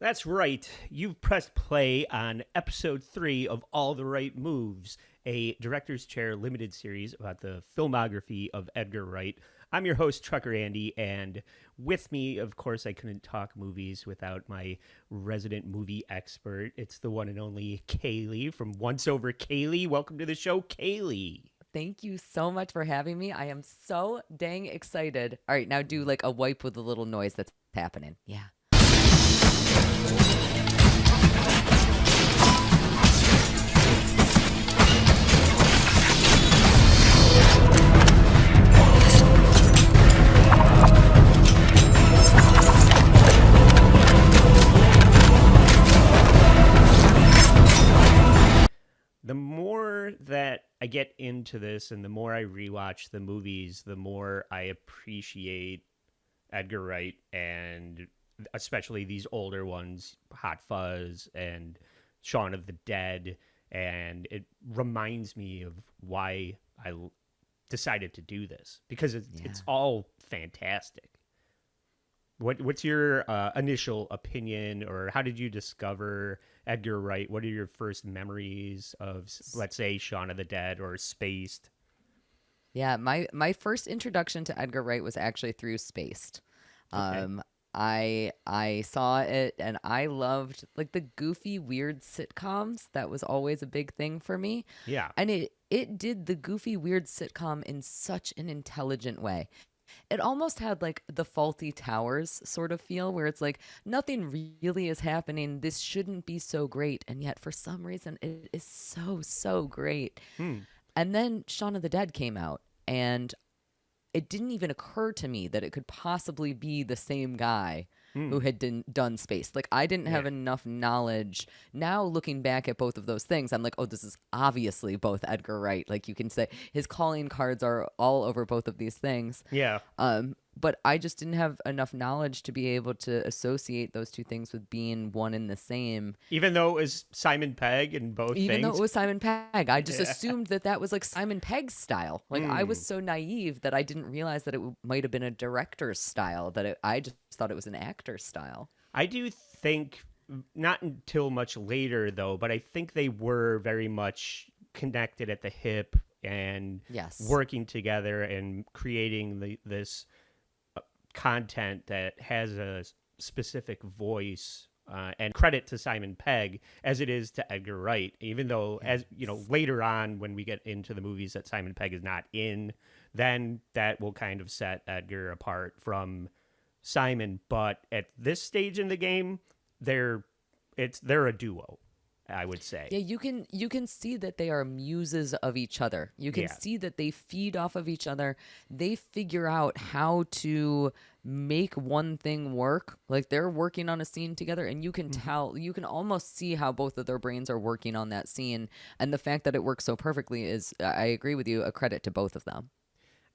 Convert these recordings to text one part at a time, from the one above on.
That's right. You've pressed play on episode 3 of All the Right Moves, a Director's Chair limited series about the filmography of Edgar Wright. I'm your host, Trucker Andy, and with me, of course, I couldn't talk movies without my resident movie expert. It's the one and only Cayley from Once Over Cayley. Welcome to the show, Cayley. Thank you so much for having me. I am so dang excited. All right, now do like a wipe with a little noise that's happening. Yeah. The more that I get into this and the more I rewatch the movies, the more I appreciate Edgar Wright, and especially these older ones, Hot Fuzz and Shaun of the Dead. And it reminds me of why I decided to do this, because it's all fantastic. What's your initial opinion, or how did you discover Edgar Wright? What are your first memories of, let's say, Shaun of the Dead or Spaced? Yeah, my first introduction to Edgar Wright was actually through Spaced. Okay. I saw it and I loved like the goofy, weird sitcoms. That was always a big thing for me. Yeah. And it did the goofy, weird sitcom in such an intelligent way. It almost had like the Faulty Towers sort of feel, where it's like nothing really is happening. This shouldn't be so great. And yet for some reason it is so great. And then Shaun of the Dead came out, and it didn't even occur to me that it could possibly be the same guy who had done Spaced. Like, I didn't have enough knowledge. Now, looking back at both of those things, I'm like, oh, this is obviously both Edgar Wright. Like, you can say his calling cards are all over both of these things. Yeah. But I just didn't have enough knowledge to be able to associate those two things with being one and the same. Even though it was Simon Pegg in both things? Even though it was Simon Pegg. I just assumed that was like Simon Pegg's style. Like, I was so naive that I didn't realize that it might have been a director's style, that I just thought it was an actor's style. I do think, not until much later, though, but I think they were very much connected at the hip and working together and creating this content that has a specific voice, and credit to Simon Pegg as it is to Edgar Wright, even though, as you know, later on when we get into the movies that Simon Pegg is not in, then that will kind of set Edgar apart from Simon. But at this stage in the game, they're a duo, I would say. Yeah, you can see that they are muses of each other. You can see that they feed off of each other. They figure out how to make one thing work. Like, they're working on a scene together, and you can tell, you can almost see how both of their brains are working on that scene. And the fact that it works so perfectly is, I agree with you, a credit to both of them.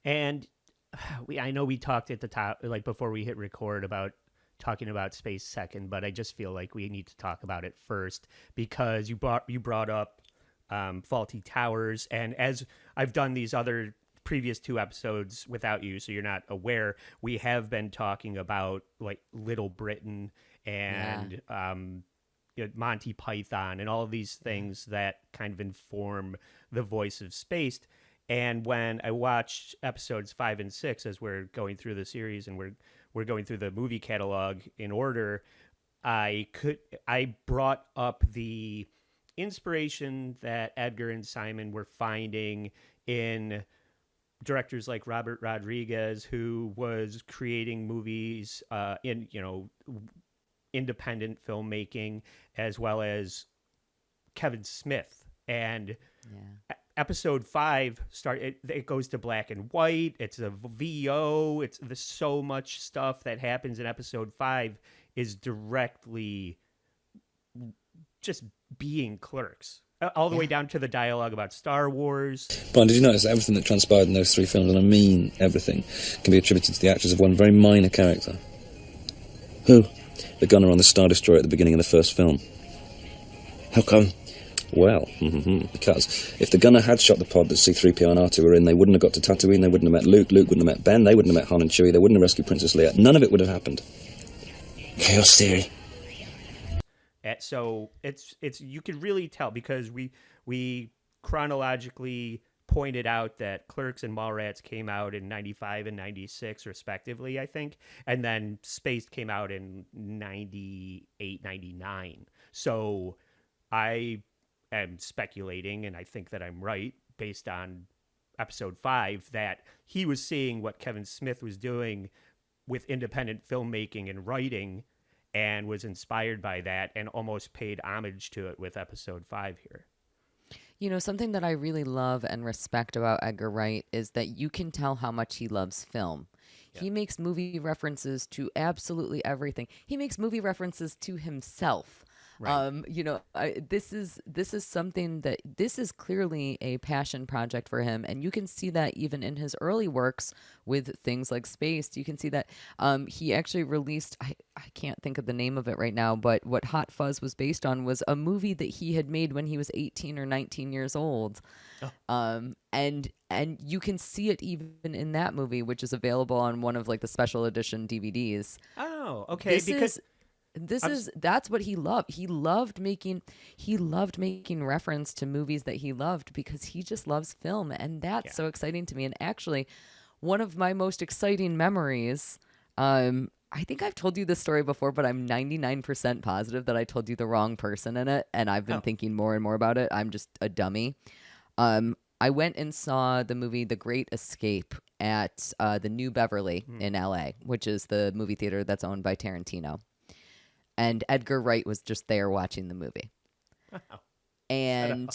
And I know we talked at the top, like before we hit record, about talking about Space second, but I just feel like we need to talk about it first, because you brought up Faulty Towers, and as I've done these other previous 2 episodes without you, so you're not aware, we have been talking about like Little Britain and Monty Python and all of these things that kind of inform the voice of Spaced. And when I watched episodes 5 and 6, as we're going through the series and we're going through the movie catalog in order, I brought up the inspiration that Edgar and Simon were finding in directors like Robert Rodriguez, who was creating movies in, independent filmmaking, as well as Kevin Smith. And episode 5 it goes to black and white. It's a VO. There's so much stuff that happens in episode 5 is directly just being Clerks, all the way down to the dialogue about Star Wars. Brian, did you notice that everything that transpired in those 3 films, and I mean everything, can be attributed to the actions of one very minor character? Who? The gunner on the Star Destroyer at the beginning of the first film. How come? Well, because if the gunner had shot the pod that C-3PO and R2 were in, they wouldn't have got to Tatooine, they wouldn't have met Luke, Luke wouldn't have met Ben, they wouldn't have met Han and Chewie, they wouldn't have rescued Princess Leia. None of it would have happened. Chaos theory. So it's you can really tell because we chronologically pointed out that Clerks and Mallrats came out in 95 and 96 respectively, I think, and then Spaced came out in 98, 99. So I am speculating, and I think that I'm right based on episode 5, that he was seeing what Kevin Smith was doing with independent filmmaking and writing and was inspired by that and almost paid homage to it with episode 5 here. You know, something that I really love and respect about Edgar Wright is that you can tell how much he loves film. Yeah. He makes movie references to absolutely everything. He makes movie references to himself. Right. You know, this is something that this is clearly a passion project for him, and you can see that even in his early works with things like Spaced. You can see that he actually released, I can't think of the name of it right now, but what Hot Fuzz was based on was a movie that he had made when he was 18 or 19 years old. Oh. And you can see it even in that movie, which is available on one of like the special edition DVDs. Oh, okay. That's what he loved. He loved making reference to movies that he loved because he just loves film, and that's so exciting to me. And actually, one of my most exciting memories, I think I've told you this story before, but I'm 99% positive that I told you the wrong person in it, and I've been thinking more and more about it. I'm just a dummy. I went and saw the movie The Great Escape at the New Beverly in LA, which is the movie theater that's owned by Tarantino. And Edgar Wright was just there watching the movie. And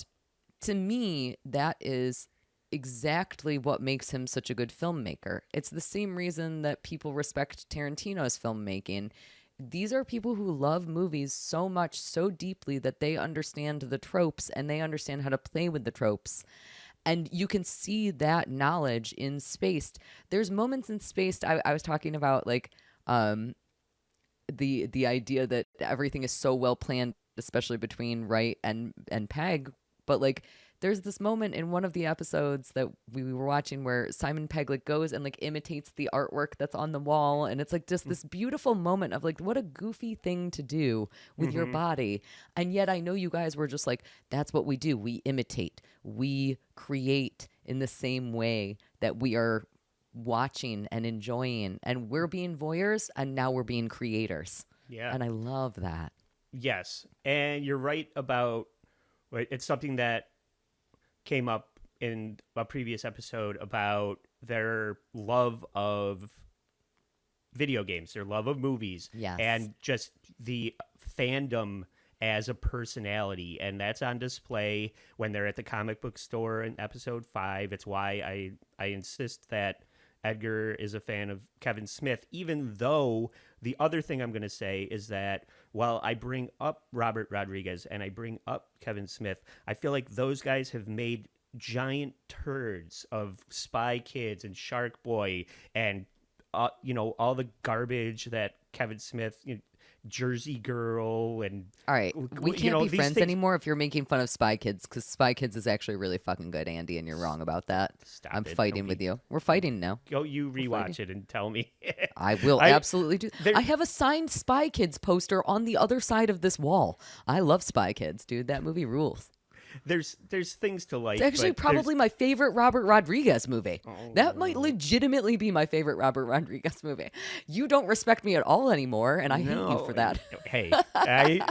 to me, that is exactly what makes him such a good filmmaker. It's the same reason that people respect Tarantino's filmmaking. These are people who love movies so much, so deeply that they understand the tropes and they understand how to play with the tropes. And you can see that knowledge in Spaced. There's moments in Spaced, I was talking about like the idea that everything is so well planned, especially between Wright and Pegg. But like there's this moment in one of the episodes that we were watching where Simon Pegg like goes and like imitates the artwork that's on the wall, and it's like just this beautiful moment of like what a goofy thing to do with your body. And yet I know you guys were just like, that's what we do. We imitate, we create in the same way that we are watching and enjoying, and we're being voyeurs and now we're being creators. Yeah. And I love that. Yes. And you're right about it's something that came up in a previous episode about their love of video games, their love of movies, and just the fandom as a personality. And that's on display when they're at the comic book store in episode 5. It's why I insist that Edgar is a fan of Kevin Smith, even though the other thing I'm going to say is that while I bring up Robert Rodriguez and I bring up Kevin Smith, I feel like those guys have made giant turds of Spy Kids and Shark Boy and, all the garbage that Kevin Smith, Jersey Girl and... All right, we can't be friends anymore if you're making fun of Spy Kids, because Spy Kids is actually really fucking good, Andy, and you're wrong about that. I'm fighting with you. We're fighting now. Go, you rewatch it and tell me. I will absolutely do. I have a signed Spy Kids poster on the other side of this wall. I love Spy Kids, dude. That movie rules. There's things to like. It's actually probably my favorite Robert Rodriguez movie. That might legitimately be my favorite Robert Rodriguez movie. You don't respect me at all anymore, and I hate you for that. Hey,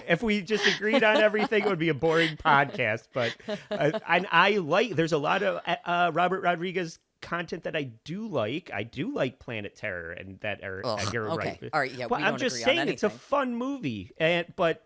if we just agreed on everything, it would be a boring podcast. But I like. There's a lot of Robert Rodriguez content that I do like. I do like Planet Terror and that are Edgar Wright. All right, yeah. But I'm just saying it's a fun movie, but.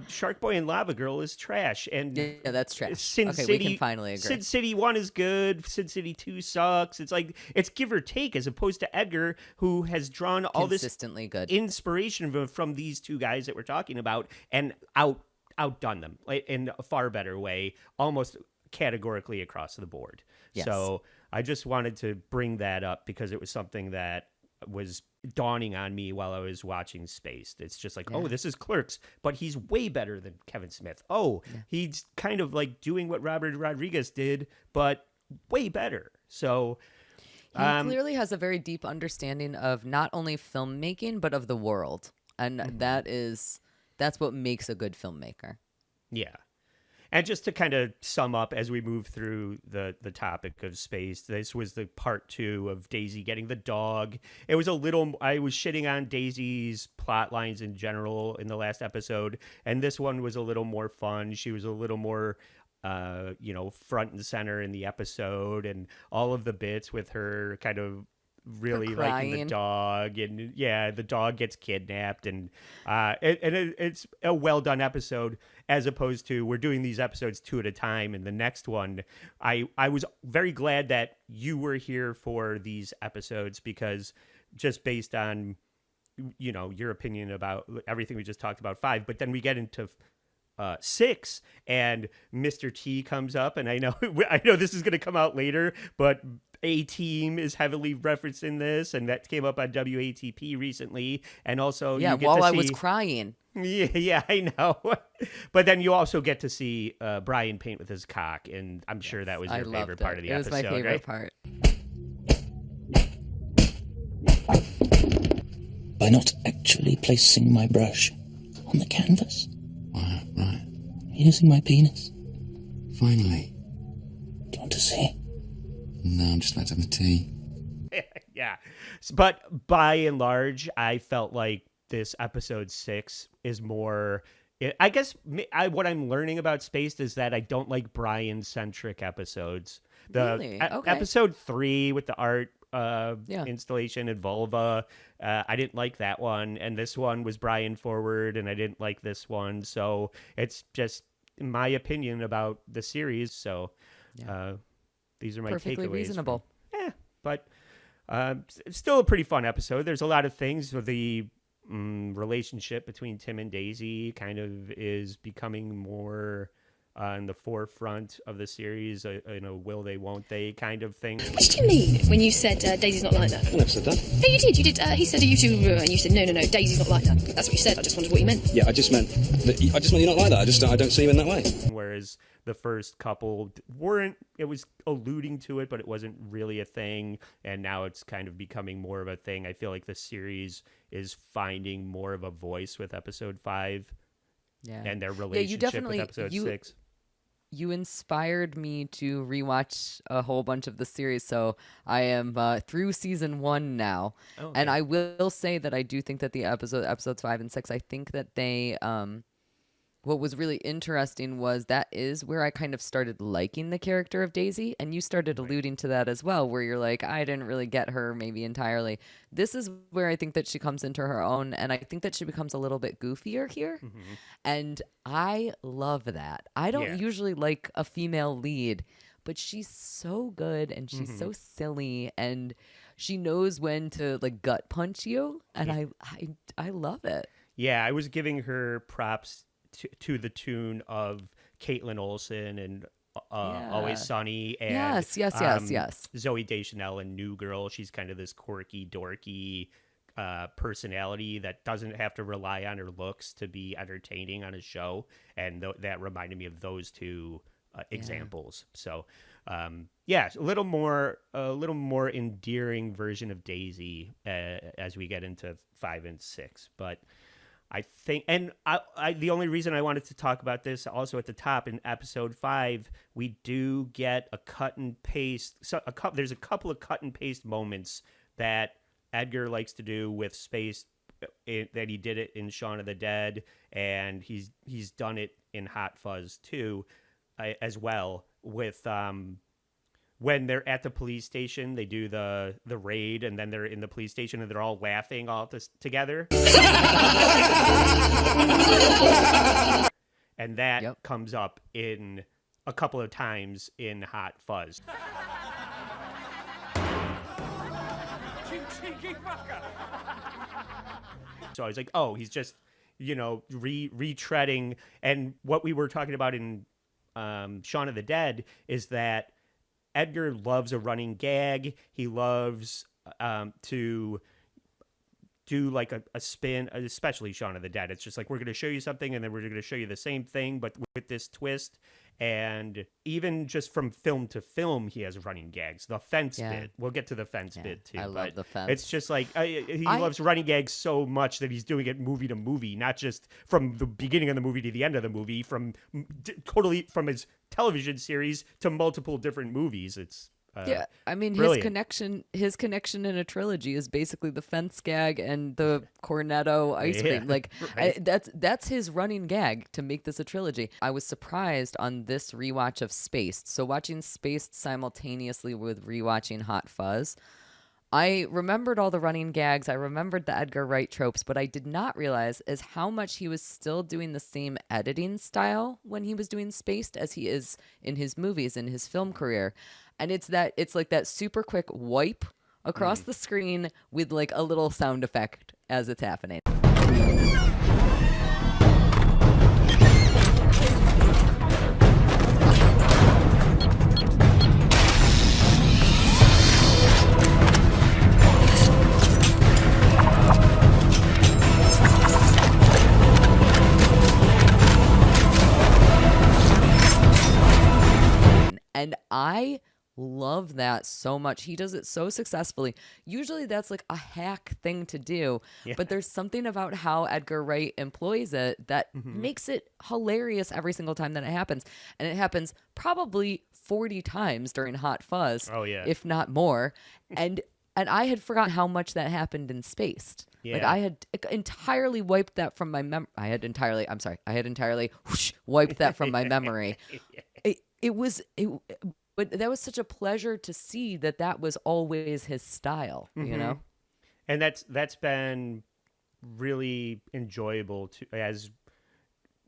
Shark Boy and Lava Girl is trash, and yeah, that's trash. Sin City, we can finally agree. Sin City 1 is good. Sin City 2 sucks. It's like it's give or take, as opposed to Edgar, who has drawn all consistently good inspiration from these two guys that we're talking about, and outdone them in a far better way, almost categorically across the board. Yes. So I just wanted to bring that up because it was something that was dawning on me while I was watching Spaced. It's just like, Yeah. oh, this is Clerks, but he's way better than Kevin Smith. Oh, he's kind of like doing what Robert Rodriguez did, but way better. So He clearly has a very deep understanding of not only filmmaking, but of the world. And that's what makes a good filmmaker. yeah. And just to kind of sum up as we move through the topic of Spaced, this was the part 2 of Daisy getting the dog. It was I was shitting on Daisy's plot lines in general in the last episode, and this one was a little more fun. She was a little more front and center in the episode, and all of the bits with her kind of really liking the dog, and the dog gets kidnapped, and it's a well done episode, as opposed to we're doing these episodes 2 at a time, and the next one I was very glad that you were here for these episodes, because just based on your opinion about everything we just talked about 5, but then we get into 6, and Mr. T comes up, and I know this is going to come out later, but A-Team is heavily referenced in this, and that came up on WATP recently, and also I was crying. Yeah, I know. But then you also get to see Brian paint with his cock, and I'm sure that was your favorite part of the episode. It was my favorite right? part. By not actually placing my brush on the canvas. Right. Using my penis. Finally. Do you want to see? No, I'm just about to have a tea. Yeah. But by and large, I felt like this episode 6 is more... I guess what I'm learning about Spaced is that I don't like Brian-centric episodes. Really? Okay. Episode 3 with the art installation and vulva, I didn't like that one. And this one was Brian forward, and I didn't like this one. So it's just my opinion about the series. So these are my Perfectly takeaways. reasonable. But it's still a pretty fun episode. There's a lot of things. The relationship between Tim and Daisy kind of is becoming more on the forefront of the series, will they, won't they kind of thing. What did you mean when you said Daisy's not like that? I never said that. No, you did. You did. He said, "Are you two?" And you said, "No, Daisy's not like that." That's what you said. I just wondered what you meant. Yeah, I just meant you're not like that. I don't see you in that way. Whereas the first couple weren't, it was alluding to it, but it wasn't really a thing. And now it's kind of becoming more of a thing. I feel like the series is finding more of a voice with episode 5 and their relationship with episode 6. You inspired me to rewatch a whole bunch of the series, so I am through season 1 now. Okay. And I will say that I do think that the episodes 5 and 6, I think that they what was really interesting was that is where I kind of started liking the character of Daisy, and you started alluding to that as well, where you're like, I didn't really get her maybe entirely. This is where I think that she comes into her own, and I think that she becomes a little bit goofier here, and I love that. I don't usually like a female lead, but she's so good, and she's so silly, and she knows when to like gut punch you, and I love it. Yeah, I was giving her props to the tune of Caitlin Olsen and Always Sunny, and yes. Zooey Deschanel and New Girl. She's kind of this quirky, dorky personality that doesn't have to rely on her looks to be entertaining on a show, and that reminded me of those two examples. So, a little more endearing version of Daisy as we get into 5 and 6, but. I think, and I the only reason I wanted to talk about this also at the top in episode 5, we do get a cut and paste. So there's a couple of cut and paste moments that Edgar likes to do with Space, that he did it in Shaun of the Dead, and he's done it in Hot Fuzz too, as well, with when they're at the police station, they do the raid, and then they're in the police station and they're all laughing all together. And that comes up in a couple of times in Hot Fuzz. So I was like, oh, he's just, retreading. And what we were talking about in Shaun of the Dead is that Edgar loves a running gag. He loves to, do like a spin, especially Shaun of the Dead. It's just like, we're going to show you something and then we're going to show you the same thing, but with this twist. And even just from film to film, he has running gags. The fence bit. We'll get to the fence bit too. I love the fence. It's just like he loves running gags so much that he's doing it movie to movie, not just from the beginning of the movie to the end of the movie, totally from his television series to multiple different movies. It's yeah, I mean, brilliant. his connection in a trilogy is basically the fence gag and the Cornetto ice cream. Like right. that's his running gag to make this a trilogy. I was surprised on this rewatch of Spaced. So watching Spaced simultaneously with rewatching Hot Fuzz, I remembered all the running gags. I remembered the Edgar Wright tropes, but I did not realize is how much he was still doing the same editing style when he was doing Spaced as he is in his movies, in his film career. And it's like that super quick wipe across the screen with like a little sound effect as it's happening. And I love that so much. He does it so successfully. Usually that's like a hack thing to do, but there's something about how Edgar Wright employs it that makes it hilarious every single time that it happens. And it happens probably 40 times during Hot Fuzz, if not more. And I had forgotten how much that happened in Spaced. Like I had entirely wiped that from my I had entirely wiped that from my memory. But that was such a pleasure to see that was always his style, you know? And that's been really enjoyable as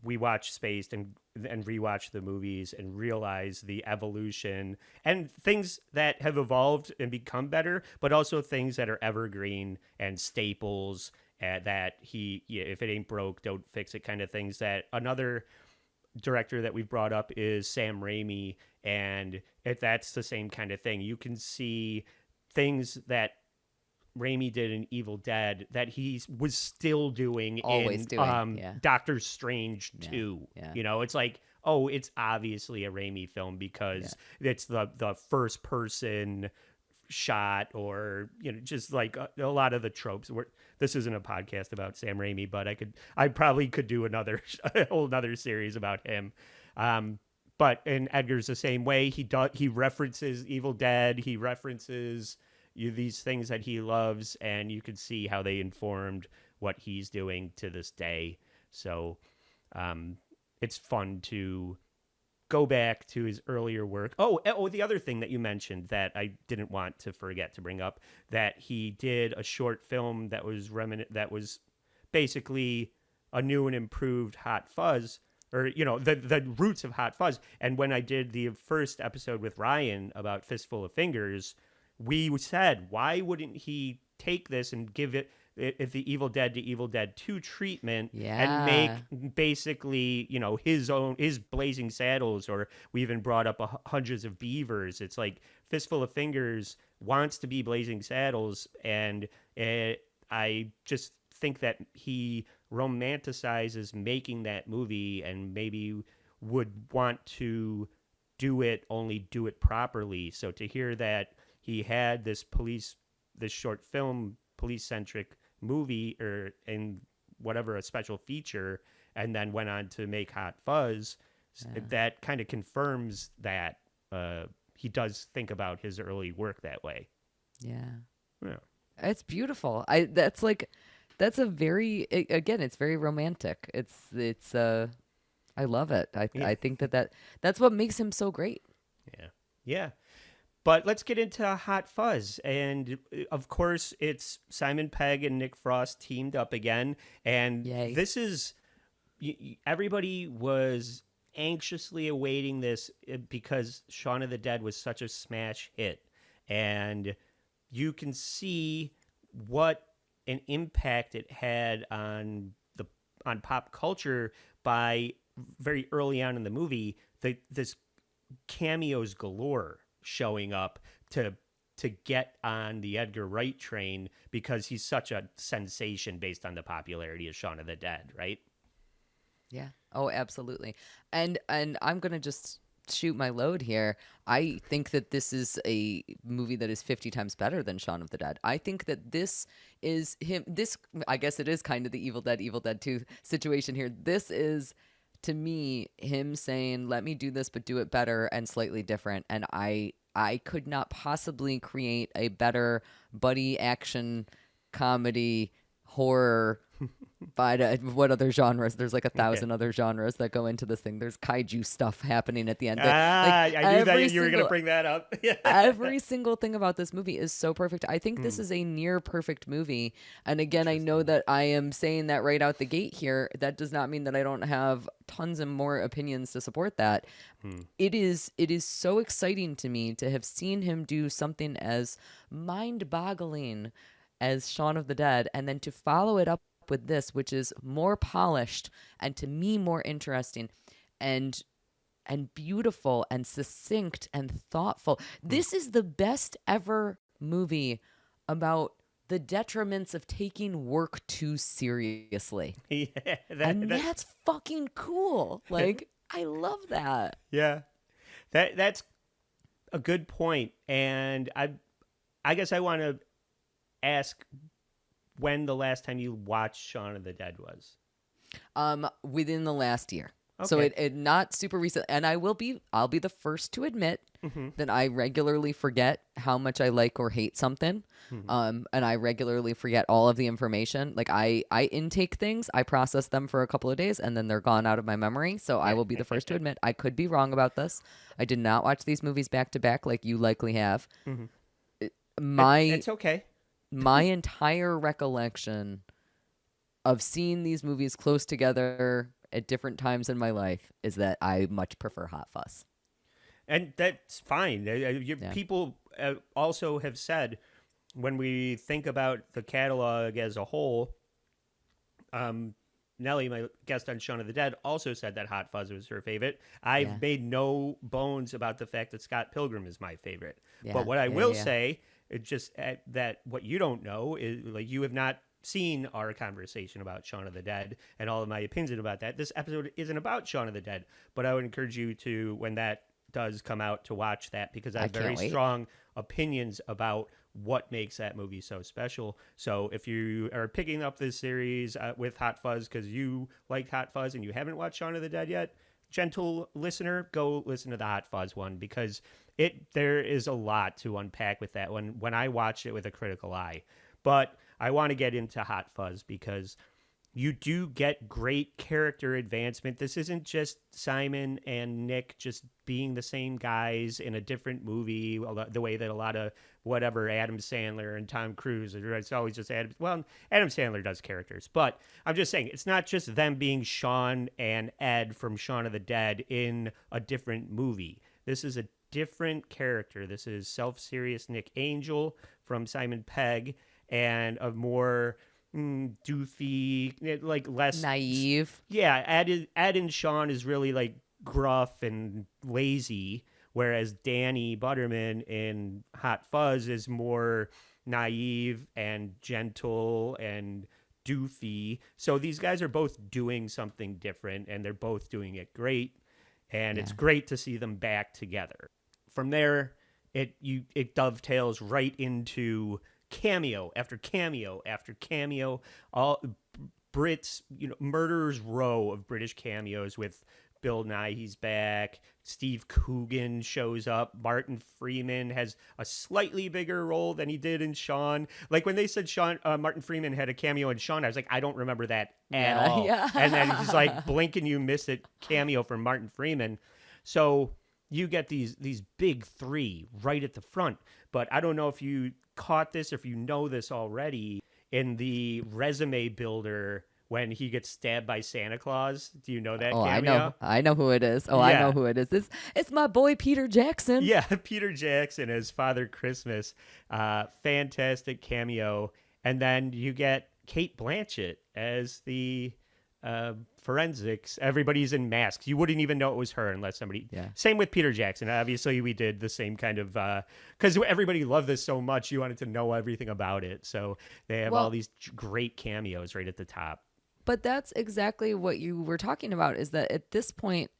we watch Spaced and rewatch the movies and realize the evolution and things that have evolved and become better, but also things that are evergreen and staples that if it ain't broke, don't fix it kind of things. That another director that we've brought up is Sam Raimi, and that's the same kind of thing. You can see things that Raimi did in Evil Dead that he was still doing Doctor Strange 2. Yeah. You know, it's like, oh, it's obviously a Raimi film because it's the first person shot, or just like a lot of the tropes. This isn't a podcast about Sam Raimi, but I probably could do a whole another series about him. But in Edgar's the same way. He references Evil Dead. He references these things that he loves, and you can see how they informed what he's doing to this day. So it's fun to go back to his earlier work. Oh, the other thing that you mentioned that I didn't want to forget to bring up, that he did a short film that was that was basically a new and improved Hot Fuzz, or the roots of Hot Fuzz. And when I did the first episode with Ryan about Fistful of Fingers, we said, why wouldn't he take this and give it the Evil Dead to Evil Dead 2 treatment and make basically, his Blazing Saddles, or we even brought up Hundreds of Beavers. It's like Fistful of Fingers wants to be Blazing Saddles, and I just think that he romanticizes making that movie and maybe would want to do it properly. So to hear that he had this short film, police-centric movie, or in whatever, a special feature, and then went on to make Hot Fuzz, that kind of confirms that he does think about his early work that way. Yeah. It's beautiful. That's a very, again, it's very romantic. It's I love it. I think that's what makes him so great. Yeah. But let's get into Hot Fuzz. And of course, it's Simon Pegg and Nick Frost teamed up again. And this is, everybody was anxiously awaiting this because Shaun of the Dead was such a smash hit. And you can see what an impact it had on pop culture by very early on in the movie. This cameos galore showing up to to get on the Edgar Wright train because he's such a sensation based on the popularity of Shaun of the Dead, right? Yeah. Oh, absolutely. And I'm gonna just shoot my load here. I think that this is a movie that is 50 times better than Shaun of the Dead. I think that this is him. This, I guess it is kind of the Evil Dead 2 situation here. This is, to me, him saying, let me do this, but do it better and slightly different. And I could not possibly create a better buddy action comedy horror. But what other genres? There's like 1,000 other genres that go into this thing. There's kaiju stuff happening at the end. I knew that you were going to bring that up. Every single thing about this movie is so perfect. I think this is a near perfect movie. And again, I know that I am saying that right out the gate here. That does not mean that I don't have tons of more opinions to support that. It is so exciting to me to have seen him do something as mind-boggling as Shaun of the Dead, and then to follow it up with this, which is more polished and to me more interesting and beautiful and succinct and thoughtful. This is the best ever movie about the detriments of taking work too seriously. Yeah, that's fucking cool. Like, I love that. Yeah, that's a good point. And I guess I want to ask when the last time you watched Shaun of the Dead was. Within the last year. Okay. So it not super recent. And I'll be the first to admit that I regularly forget how much I like or hate something. And I regularly forget all of the information. Like I intake things, I process them for a couple of days, and then they're gone out of my memory. So I will be the first to admit I could be wrong about this. I did not watch these movies back to back like you likely have. It's okay. My entire recollection of seeing these movies close together at different times in my life is that I much prefer Hot Fuzz. And that's fine. People also have said, when we think about the catalog as a whole, Nellie, my guest on Shaun of the Dead, also said that Hot Fuzz was her favorite. I've made no bones about the fact that Scott Pilgrim is my favorite. But what I will say, it's just that what you don't know is, like, you have not seen our conversation about Shaun of the Dead and all of my opinions about that. This episode isn't about Shaun of the Dead, but I would encourage you to, when that does come out, to watch that, because I have very strong opinions about what makes that movie so special. So if you are picking up this series with Hot Fuzz because you liked Hot Fuzz and you haven't watched Shaun of the Dead yet, gentle listener, go listen to the Hot Fuzz one, because there is a lot to unpack with that one when I watched it with a critical eye. But I want to get into Hot Fuzz because you do get great character advancement. This isn't just Simon and Nick just being the same guys in a different movie, the way that a lot of Adam Sandler and Tom Cruise, it's always just Adam Sandler does characters. But I'm just saying, it's not just them being Sean and Ed from Shaun of the Dead in a different movie. This is a different character. This is self-serious Nick Angel from Simon Pegg, and a more doofy, like less naive. Yeah, Ed and Sean is really like gruff and lazy, whereas Danny Butterman in Hot Fuzz is more naive and gentle and doofy. So these guys are both doing something different, and they're both doing it great, and it's great to see them back together. From there, it dovetails right into cameo after cameo after cameo, all Brits, murderer's row of British cameos with Bill Nighy's back. Steve Coogan shows up. Martin Freeman has a slightly bigger role than he did in Shaun. Like when they said Martin Freeman had a cameo in Shaun, I was like, I don't remember that at all. Yeah. And then he's like, blink and you miss it cameo from Martin Freeman. So you get these big three right at the front. But I don't know if you caught this, or if you know this already, in the resume builder when he gets stabbed by Santa Claus. Do you know that cameo? I know who it is. I know who it is. It's my boy Peter Jackson. Yeah, Peter Jackson as Father Christmas. Fantastic cameo. And then you get Cate Blanchett as the forensics. Everybody's in masks. You wouldn't even know it was her unless somebody. Yeah. Same with Peter Jackson. Obviously, we did the same kind of because everybody loved this so much. You wanted to know everything about it. So they have all these great cameos right at the top. But that's exactly what you were talking about, is that at this point,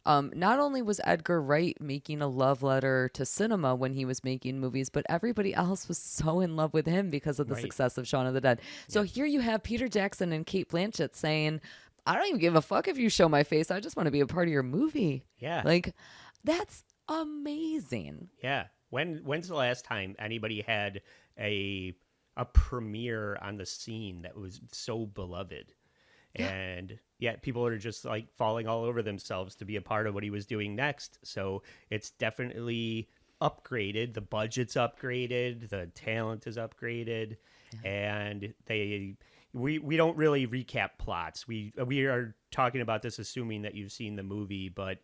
not only was Edgar Wright making a love letter to cinema when he was making movies, but everybody else was so in love with him because of the success of Shaun of the Dead. So here you have Peter Jackson and Cate Blanchett saying, I don't even give a fuck if you show my face. I just want to be a part of your movie. Yeah. Like, that's amazing. Yeah. When's the last time anybody had a premiere on the scene that was so beloved? And yet people are just like falling all over themselves to be a part of what he was doing next. So it's definitely upgraded. The budget's upgraded. The talent is upgraded. And we don't really recap plots. We are talking about this assuming that you've seen the movie, but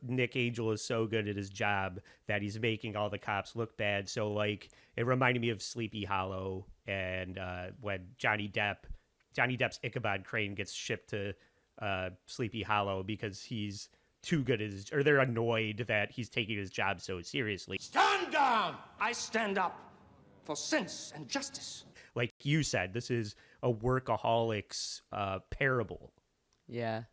Nick Angel is so good at his job that he's making all the cops look bad. So like it reminded me of Sleepy Hollow and when Johnny Depp's Ichabod Crane gets shipped to Sleepy Hollow because he's too good at or they're annoyed that he's taking his job so seriously. Stand down! I stand up for sense and justice. Like you said, this is a workaholics parable. Yeah.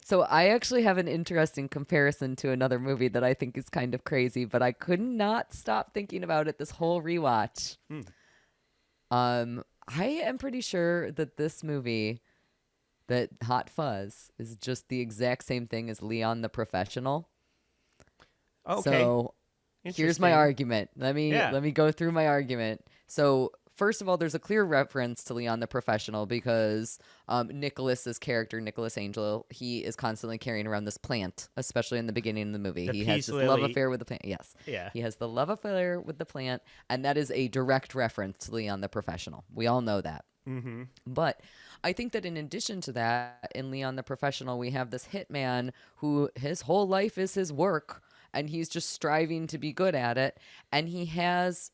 So I actually have an interesting comparison to another movie that I think is kind of crazy, but I could not stop thinking about it this whole rewatch. I am pretty sure that this movie, that Hot Fuzz, is just the exact same thing as Leon the Professional. Okay. So here's my argument. Let me go through my argument. So first of all, there's a clear reference to Leon the Professional because Nicholas's character, Nicholas Angel, he is constantly carrying around this plant, especially in the beginning of the movie. He has this love affair with the plant. Yes. Yeah. He has the love affair with the plant, and that is a direct reference to Leon the Professional. We all know that. Mm-hmm. But I think that in addition to that, in Leon the Professional, we have this hitman who his whole life is his work, and he's just striving to be good at it, and he has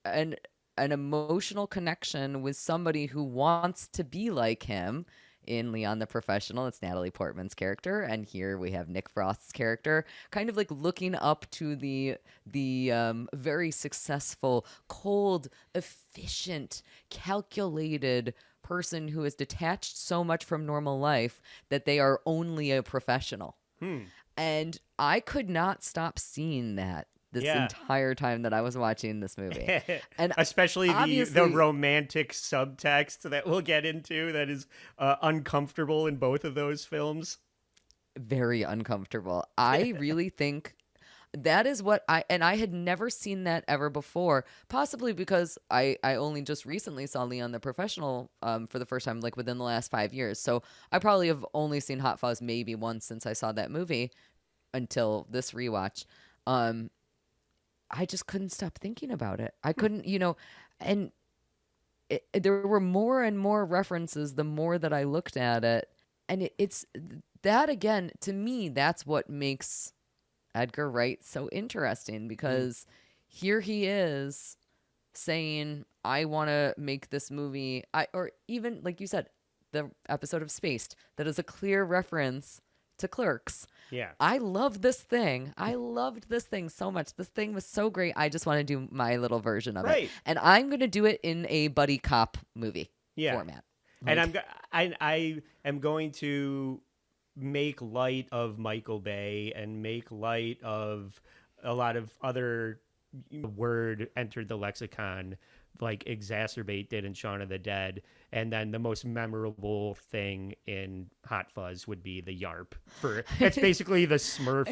an emotional connection with somebody who wants to be like him. In Leon the Professional, it's Natalie Portman's character, and here we have Nick Frost's character, kind of like looking up to the very successful, cold, efficient, calculated person who is detached so much from normal life that they are only a professional. And I could not stop seeing that this entire time that I was watching this movie. And especially the romantic subtext that we'll get into that is uncomfortable in both of those films. Very uncomfortable. I really think that is what I had never seen that ever before, possibly because I only just recently saw Leon the Professional for the first time, like within the last 5 years. So I probably have only seen Hot Fuzz maybe once since I saw that movie until this rewatch. I just couldn't stop thinking about it. I couldn't, and there were more and more references the more that I looked at it. And it's that, again, to me, that's what makes Edgar Wright so interesting, because here he is saying, I want to make this movie, or even, like you said, the episode of Spaced, that is a clear reference to Clerks. Yeah. I love this thing. I loved this thing so much. This thing was so great. I just want to do my little version of it. And I'm going to do it in a buddy cop movie format. And I am going to make light of Michael Bay and make light of a lot of other word entered the lexicon like Exacerbate did in Shaun of the Dead. And then the most memorable thing in Hot Fuzz would be the yarp. It's basically the smurf.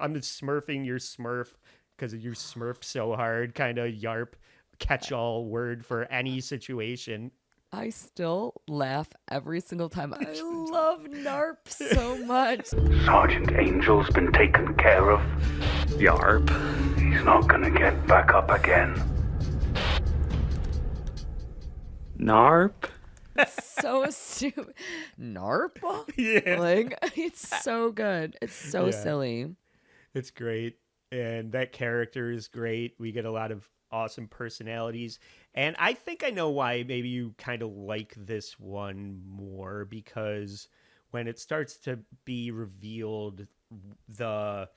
I'm smurfing your smurf because you smurf so hard kind of yarp catch-all word for any situation. I still laugh every single time. I love NARP so much. Sergeant Angel's been taken care of. Yarp. He's not gonna get back up again. Narp? So stupid. NARP? Yeah. Like, it's so good. It's so silly. It's great. And that character is great. We get a lot of awesome personalities. And I think I know why maybe you kind of like this one more, because when it starts to be revealed, the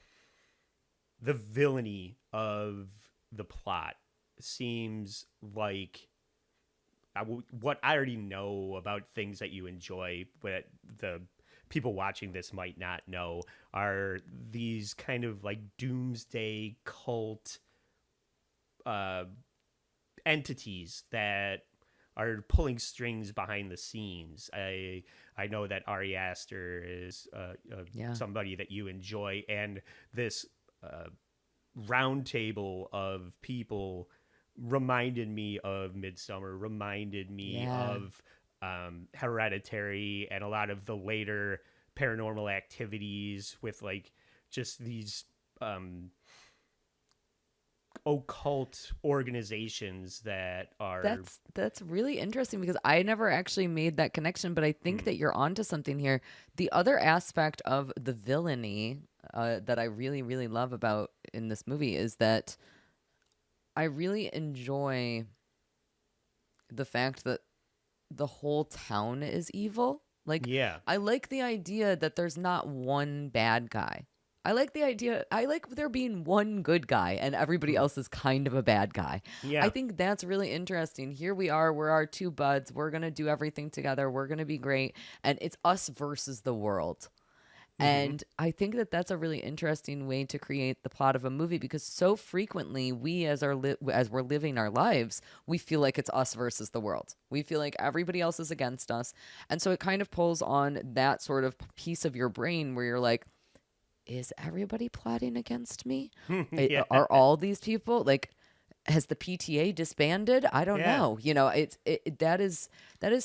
villainy of the plot seems like what I already know about things that you enjoy, but the people watching this might not know, are these kind of like doomsday cult entities that are pulling strings behind the scenes. I know that Ari Aster is somebody that you enjoy, and this round table of people reminded me of Midsummer, reminded me of Hereditary, and a lot of the later Paranormal Activities, with like just these occult organizations that are that's really interesting, because I never actually made that connection, but I think that you're onto something here. The other aspect of the villainy that I really, really love about in this movie is that I really enjoy the fact that the whole town is evil. Like, I like the idea that there's not one bad guy. I like there being one good guy and everybody else is kind of a bad guy. Yeah. I think that's really interesting. Here we are, we're our two buds. We're going to do everything together. We're going to be great. And it's us versus the world. And I think that that's a really interesting way to create the plot of a movie, because so frequently we, as we're living our lives, we feel like it's us versus the world. We feel like everybody else is against us. And so it kind of pulls on that sort of piece of your brain where you're like, is everybody plotting against me? Are all these people, like, has the PTA disbanded? I don't know. You know, that is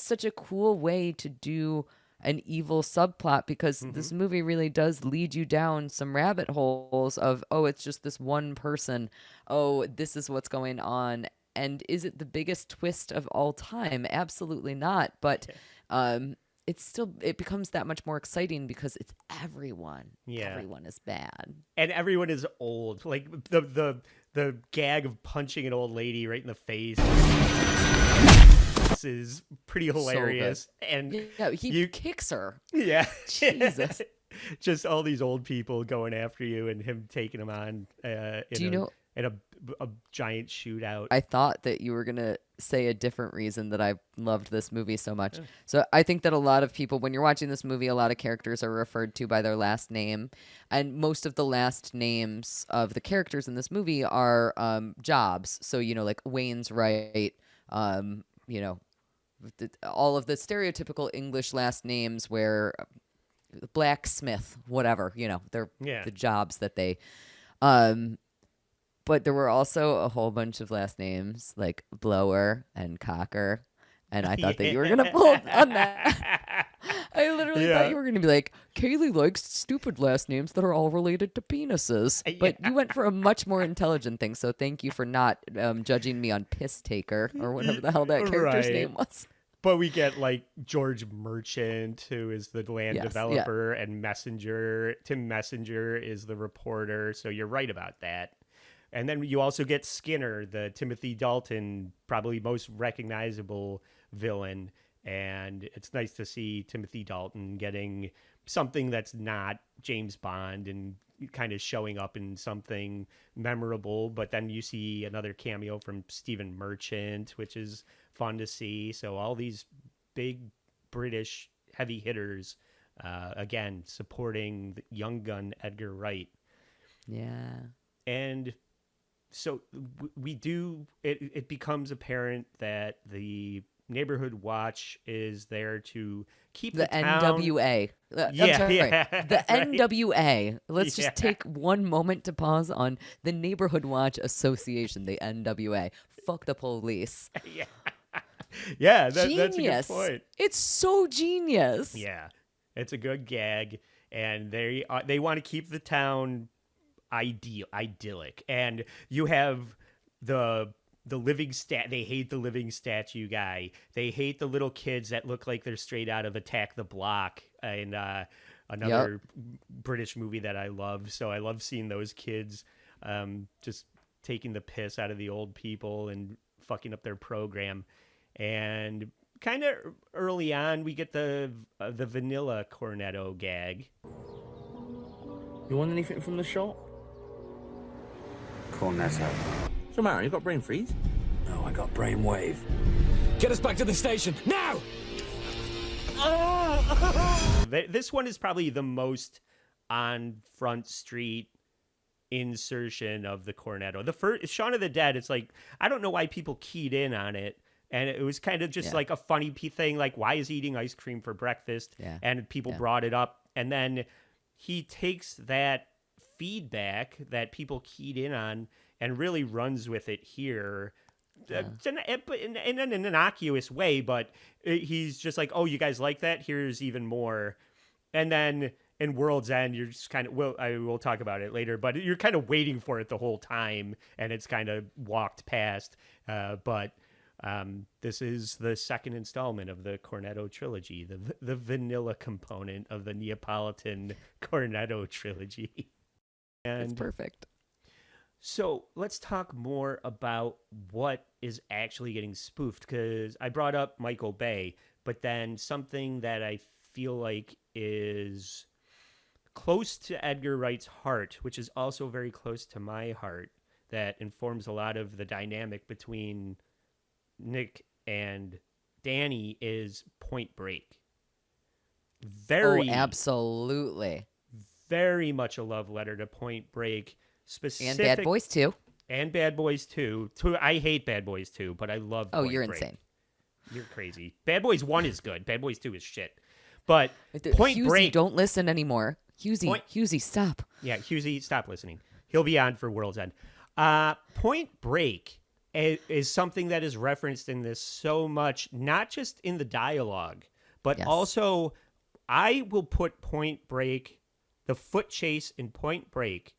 such a cool way to do an evil subplot, because this movie really does lead you down some rabbit holes of, oh, it's just this one person. Oh, this is what's going on. And is it the biggest twist of all time? Absolutely not. But it becomes that much more exciting because it's everyone. Yeah. Everyone is bad. And everyone is old. Like the gag of punching an old lady right in the face is pretty hilarious. So and he kicks her. Yeah. Jesus. Just all these old people going after you and him taking them on in a giant shootout. I thought that you were going to say a different reason that I loved this movie so much. So I think that a lot of people, when you're watching this movie, a lot of characters are referred to by their last name. And most of the last names of the characters in this movie are jobs. So, like Wayne's Wright, all of the stereotypical English last names where blacksmith, whatever, they're the jobs that they... But there were also a whole bunch of last names like Blower and Cocker. And I thought that you were going to pull on that. I literally thought you were going to be like, Cayley likes stupid last names that are all related to penises. But you went for a much more intelligent thing. So thank you for not judging me on Piss Taker or whatever the hell that character's name was. But we get like George Merchant, who is the land developer, and Tim Messenger is the reporter. So you're right about that. And then you also get Skinner, the Timothy Dalton, probably most recognizable villain. And it's nice to see Timothy Dalton getting something that's not James Bond and kind of showing up in something memorable. But then you see another cameo from Stephen Merchant, which is fun to see. So all these big British heavy hitters, again, supporting the young gun Edgar Wright. Yeah. And so it becomes apparent that the neighborhood watch is there to keep the town... NWA. The NWA. Let's just take one moment to pause on the Neighborhood Watch Association, the NWA. Fuck the police. Yeah, that's a good point. It's so genius. Yeah, it's a good gag, and they want to keep the town idyllic, and you have the living they hate the living statue guy. They hate the little kids that look like they're straight out of Attack the Block, and another British movie that I love. So I love seeing those kids just taking the piss out of the old people and fucking up their program. And kind of early on, we get the vanilla Cornetto gag. You want anything from the shop? Cornetto. What's the matter? You got brain freeze? No, I got brainwave. Get us back to the station now! This one is probably the most on Front Street insertion of the Cornetto. The first Shaun of the Dead, it's like, I don't know why people keyed in on it. And it was kind of just like a funny thing, like, why is he eating ice cream for breakfast? Yeah. And people brought it up. And then he takes that feedback that people keyed in on and really runs with it here. In an innocuous way, but he's just like, oh, you guys like that? Here's even more. And then in World's End, you're just kind of, I will talk about it later, but you're kind of waiting for it the whole time, and it's kind of walked past. But this is the second installment of the Cornetto Trilogy, the vanilla component of the Neapolitan Cornetto Trilogy. And It's perfect. so let's talk more about what is actually getting spoofed, because I brought up Michael Bay, but then something that I feel like is close to Edgar Wright's heart, which is also very close to my heart, that informs a lot of the dynamic between Nick and Danny, is Point Break. Very, absolutely. very much a love letter to Point Break. And Bad Boys 2. And Bad Boys 2. I hate Bad Boys 2, but I love Point you're Break. insane. You're crazy. Bad Boys 1 is good. Bad Boys 2 is shit. But Point Hughesy, Break. Don't listen anymore. Hughesy, stop. Yeah, Hughesy, stop listening. He'll be on for World's End. Point Break is something that is referenced in this so much, not just in the dialogue, but also I will put Point Break, the foot chase in Point Break,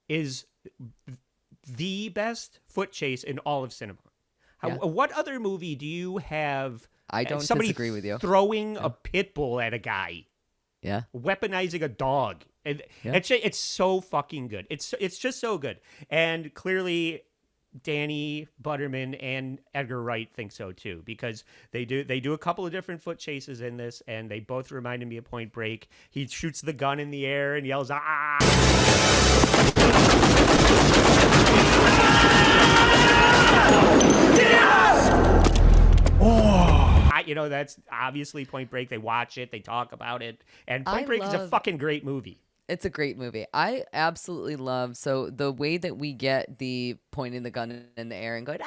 is the best foot chase in all of cinema. What other movie do you have? I don't somebody disagree with you. Throwing a pit bull at a guy, weaponizing a dog, and it's so fucking good. It's just so good, and clearly Danny Butterman and Edgar Wright think so too, because they do a couple of different foot chases in this, and they both reminded me of Point Break. He shoots the gun in the air and yells, "Ah!" That's obviously Point Break. They watch it, they talk about it, and Point Break is a fucking great movie. It's a great movie. I absolutely love, so the way that we get the pointing the gun in the air and going,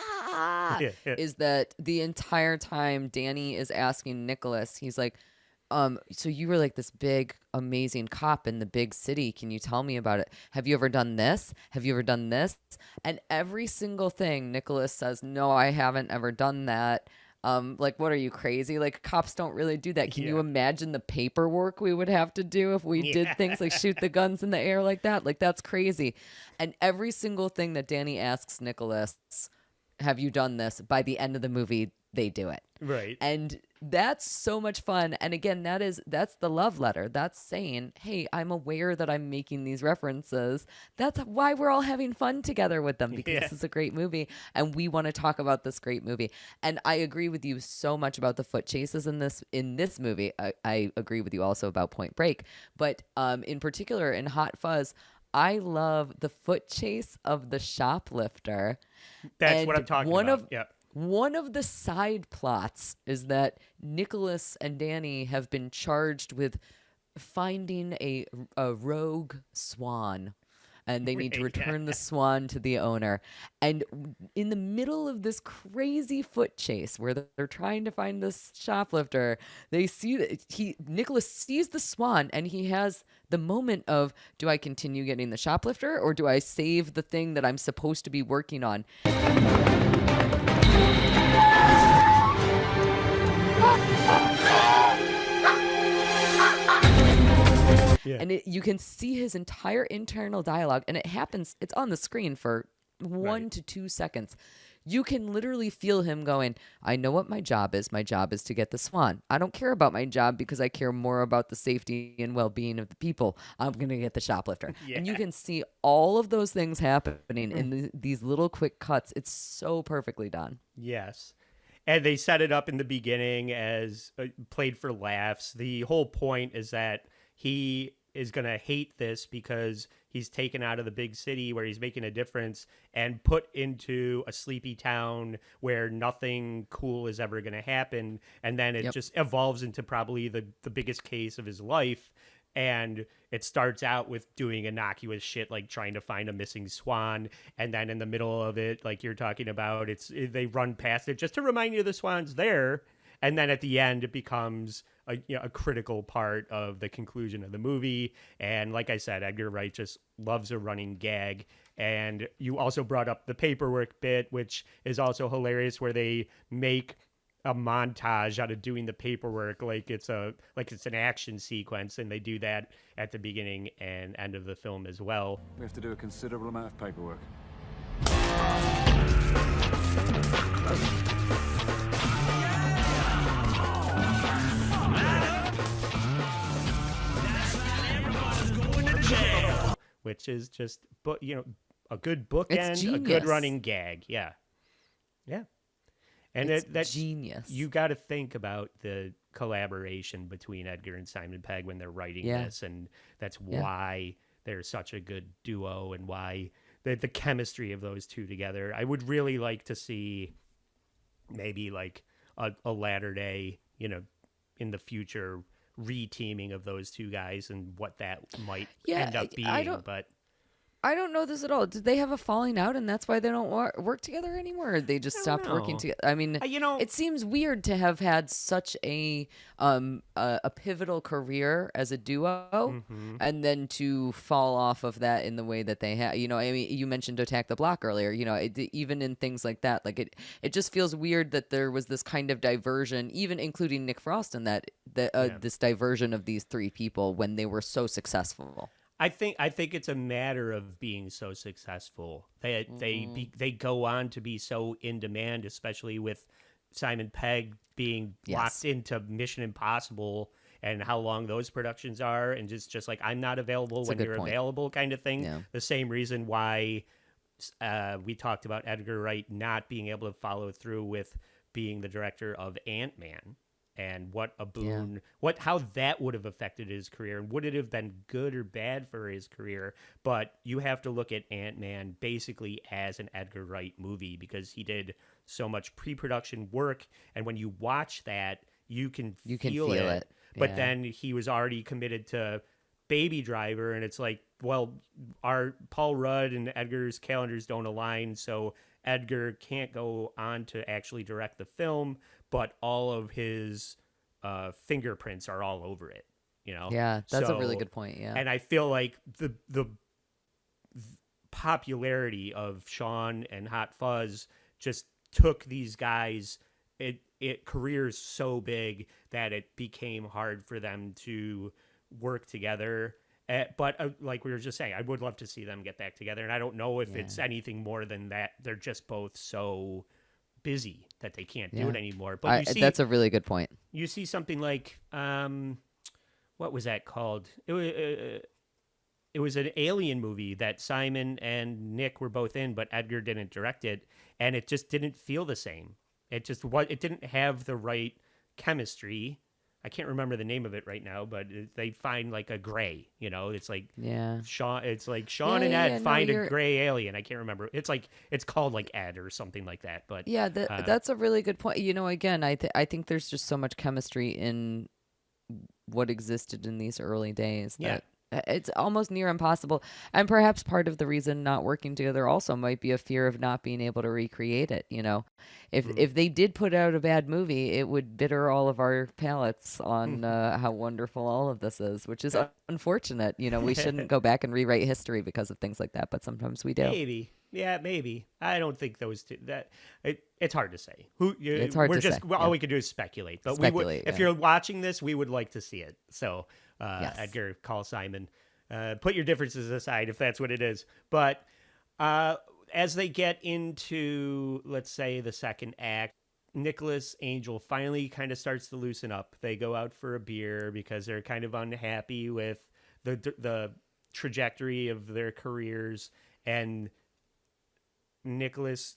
is that the entire time Danny is asking Nicholas, he's like, so you were like this big, amazing cop in the big city. Can you tell me about it? Have you ever done this? Have you ever done this? And every single thing Nicholas says, no, I haven't ever done that. Like, what are you, crazy? Like, cops don't really do that. Can you imagine the paperwork we would have to do if we did things like shoot the guns in the air like that? Like, that's crazy. And every single thing that Danny asks Nicholas, have you done this? By the end of the movie, they do it. Right. And that's so much fun. And again, that's the love letter. That's saying, hey, I'm aware that I'm making these references. That's why we're all having fun together with them, because this is a great movie and we want to talk about this great movie. And I agree with you so much about the foot chases in this movie. I agree with you also about Point Break. But in particular in Hot Fuzz, I love the foot chase of the shoplifter. That's what I'm talking about. One of the side plots is that Nicholas and Danny have been charged with finding a rogue swan, and they need to return the swan to the owner. And in the middle of this crazy foot chase where they're trying to find this shoplifter, they see that Nicholas sees the swan, and he has the moment of, do I continue getting the shoplifter, or do I save the thing that I'm supposed to be working on? And you can see his entire internal dialogue, and it's on the screen for 1 to 2 seconds. You can literally feel him going, I know what my job is. My job is to get the swan. I don't care about my job because I care more about the safety and well-being of the people. I'm going to get the shoplifter. Yeah. And you can see all of those things happening in these little quick cuts. It's so perfectly done. Yes. And they set it up in the beginning as played for laughs. The whole point is that he is going to hate this because he's taken out of the big city where he's making a difference and put into a sleepy town where nothing cool is ever going to happen. And then it just evolves into probably the biggest case of his life. And it starts out with doing innocuous shit like trying to find a missing swan, and then in the middle of it, like you're talking about, they run past it just to remind you the swan's there, and then at the end it becomes a critical part of the conclusion of the movie. And like I said, Edgar Wright just loves a running gag. And you also brought up the paperwork bit, which is also hilarious, where they make a montage out of doing the paperwork like it's an action sequence, and they do that at the beginning and end of the film as well. We have to do a considerable amount of paperwork. Which is just a good bookend, a good running gag. Yeah. And that's genius. You got to think about the collaboration between Edgar and Simon Pegg when they're writing this, and that's why they're such a good duo, and why the chemistry of those two together. I would really like to see maybe like a latter day, in the future, re-teaming of those two guys and what that might end up being. I don't know this at all. Did they have a falling out, and that's why they don't work together anymore? Or they just stopped working together. I mean, it seems weird to have had such a pivotal career as a duo, and then to fall off of that in the way that they have. I mean, you mentioned Attack the Block earlier. Even in things like that, like it just feels weird that there was this kind of diversion, even including Nick Frost, in this diversion of these three people when they were so successful. I think it's a matter of being so successful. They go on to be so in demand, especially with Simon Pegg being locked into Mission Impossible and how long those productions are, and just like, I'm not available when you're available kind of thing. Yeah. The same reason why we talked about Edgar Wright not being able to follow through with being the director of Ant-Man. And what a boon, how that would have affected his career, and would it have been good or bad for his career? But you have to look at Ant-Man basically as an Edgar Wright movie, because he did so much pre-production work, and when you watch that, you can feel it. Yeah. But then he was already committed to Baby Driver, and it's like, well, our Paul Rudd and Edgar's calendars don't align, so Edgar can't go on to actually direct the film, but all of his fingerprints are all over it, Yeah, that's a really good point, yeah. And I feel like the popularity of Sean and Hot Fuzz just took these guys, careers so big that it became hard for them to work together. But like we were just saying, I would love to see them get back together, and I don't know if it's anything more than that. They're just both so busy that they can't do it anymore. But that's a really good point. You see something like what was that called? It was an alien movie that Simon and Nick were both in, but Edgar didn't direct it, and it just didn't feel the same. It didn't have the right chemistry. I can't remember the name of it right now, but they find like a gray, it's like Sean. It's like Sean and Ed find a gray alien. I can't remember. It's called like Ed or something like that. But that's a really good point. Again, I think there's just so much chemistry in what existed in these early days that it's almost near impossible. And perhaps part of the reason not working together also might be a fear of not being able to recreate it. If they did put out a bad movie, it would bitter all of our palates on how wonderful all of this is, which is unfortunate. We shouldn't go back and rewrite history because of things like that, but sometimes we do. Maybe. Yeah, maybe. I don't think those two. It's hard to say. It's hard to say. All we can do is speculate. But if you're watching this, we would like to see it. So, Edgar, call Simon. Put your differences aside if that's what it is. But as they get into, let's say, the second act, Nicholas Angel finally kind of starts to loosen up. They go out for a beer because they're kind of unhappy with the trajectory of their careers, and Nicholas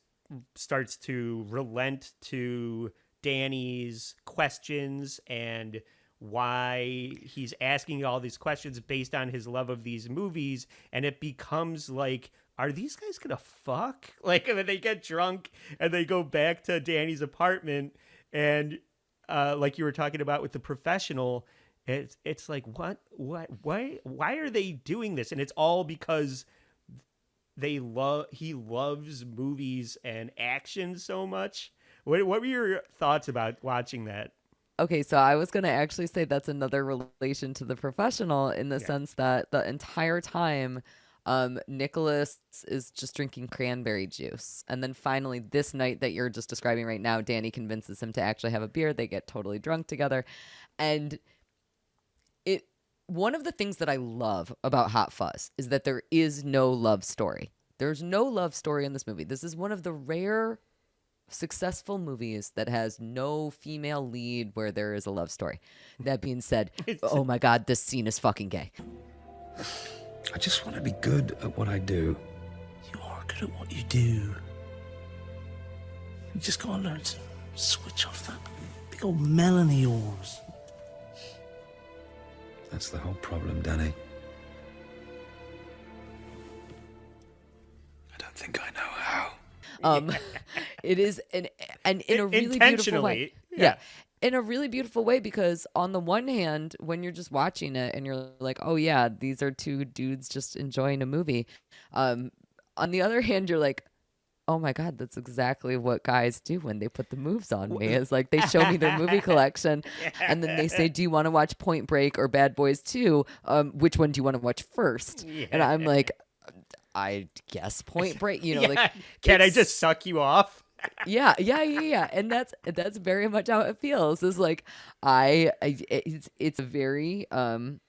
starts to relent to Danny's questions and why he's asking all these questions based on his love of these movies, and it becomes like, are these guys gonna fuck? Like, and then they get drunk and they go back to Danny's apartment, and like you were talking about with The Professional, it's like, why are they doing this? And it's all because he loves movies and action so much. What were your thoughts about watching that? Okay, so I was going to actually say that's another relation to The Professional in the sense that the entire time Nicholas is just drinking cranberry juice. And then finally, this night that you're just describing right now, Danny convinces him to actually have a beer. They get totally drunk together. And one of the things that I love about Hot Fuzz is that there is no love story. There's no love story in this movie. This is one of the rare successful movies that has no female lead where there is a love story. That being said, oh my God, this scene is fucking gay. I just want to be good at what I do. You are good at what you do. You just gotta learn to switch off that big old melon of yours. That's the whole problem, Danny. I don't think I know how. It is and in a really beautiful way. Yeah. In a really beautiful way, because on the one hand, when you're just watching it and you're like, oh yeah, these are two dudes just enjoying a movie. On the other hand, you're like, oh my God, that's exactly what guys do when they put the moves on me. It's like they show me their movie collection and then they say, do you want to watch Point Break or Bad Boys 2? Which one do you want to watch first? Yeah. And I'm like, I guess Point Break, like, can I just suck you off? Yeah. And that's very much how it feels. Is like, it's very, in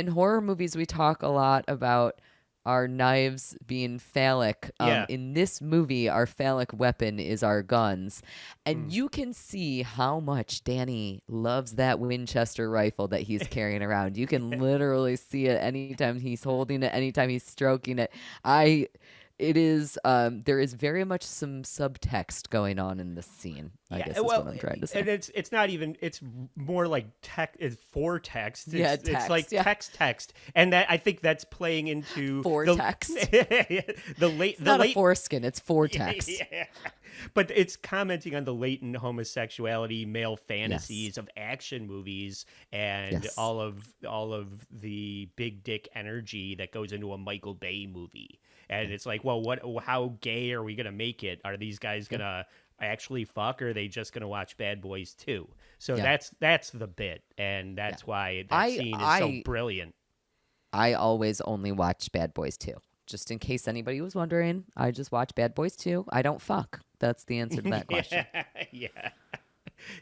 horror movies, we talk a lot about our knives being phallic. In this movie, our phallic weapon is our guns. And you can see how much Danny loves that Winchester rifle that he's carrying around. You can literally see it anytime he's holding it, anytime he's stroking it. There is very much some subtext going on in this scene. I guess is what I'm trying to say. And it's not even, it's more like it's for text. Text. It's like text. And that, I think that's playing into for text. It's not a foreskin, it's for text. Yeah. But it's commenting on the latent homosexuality, male fantasies of action movies, and all of the big dick energy that goes into a Michael Bay movie. And it's like, well, how gay are we gonna make it? Are these guys gonna actually fuck, or are they just gonna watch Bad Boys 2? So that's the bit, and that's why that scene is so brilliant. I always only watch Bad Boys 2. Just in case anybody was wondering, I just watch Bad Boys 2. I don't fuck. That's the answer to that question. Yeah.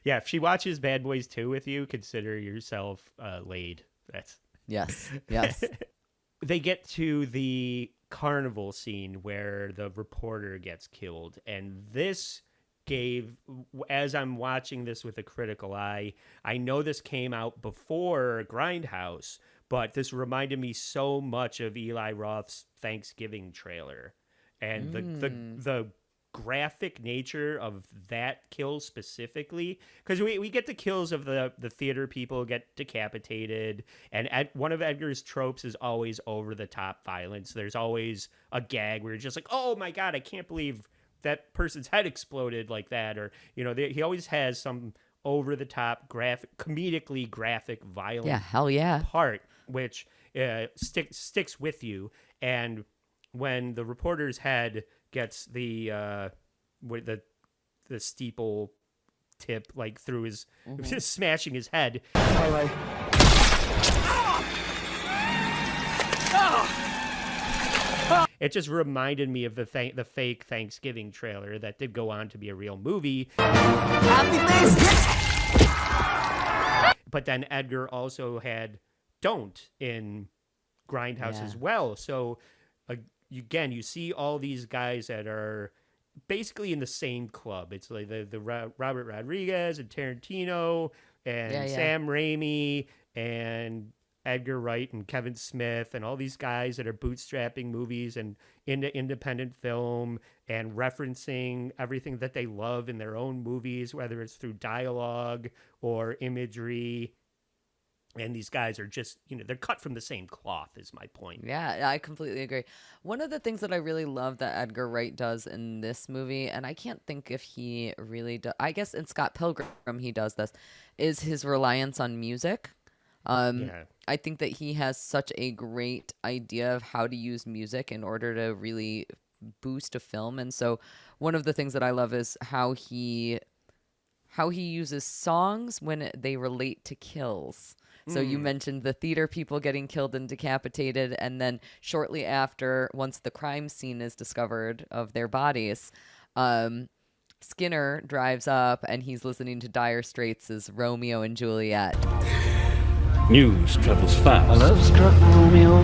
If she watches Bad Boys 2 with you, consider yourself laid. Yes. They get to the carnival scene where the reporter gets killed, and this gave, as I'm watching this with a critical eye, I know this came out before Grindhouse, but this reminded me so much of Eli Roth's Thanksgiving trailer, and the graphic nature of that kill specifically, because we get the kills of the theater people get decapitated, and one of Edgar's tropes is always over the top violence. There's always a gag where you're just like, oh my God, I can't believe that person's head exploded like that, or he always has some over the top comedically graphic violent part, which sticks with you. And when the reporter's head gets the steeple tip like through his just smashing his head, it just reminded me of the fake Thanksgiving trailer that did go on to be a real movie. But then Edgar also had Don't in Grindhouse as well. So again, you see all these guys that are basically in the same club. It's like the Robert Rodriguez and Tarantino and Sam Raimi and Edgar Wright and Kevin Smith and all these guys that are bootstrapping movies and into independent film and referencing everything that they love in their own movies, whether it's through dialogue or imagery. And these guys are just, they're cut from the same cloth, is my point. Yeah, I completely agree. One of the things that I really love that Edgar Wright does in this movie, and I can't think if he really does, I guess in Scott Pilgrim he does this, is his reliance on music. I think that he has such a great idea of how to use music in order to really boost a film. And so one of the things that I love is how he uses songs when they relate to kills. So you mentioned the theater people getting killed and decapitated, and then shortly after, once the crime scene is discovered of their bodies, Skinner drives up and he's listening to Dire Straits' Romeo and Juliet. News travels fast. A love-struck Romeo,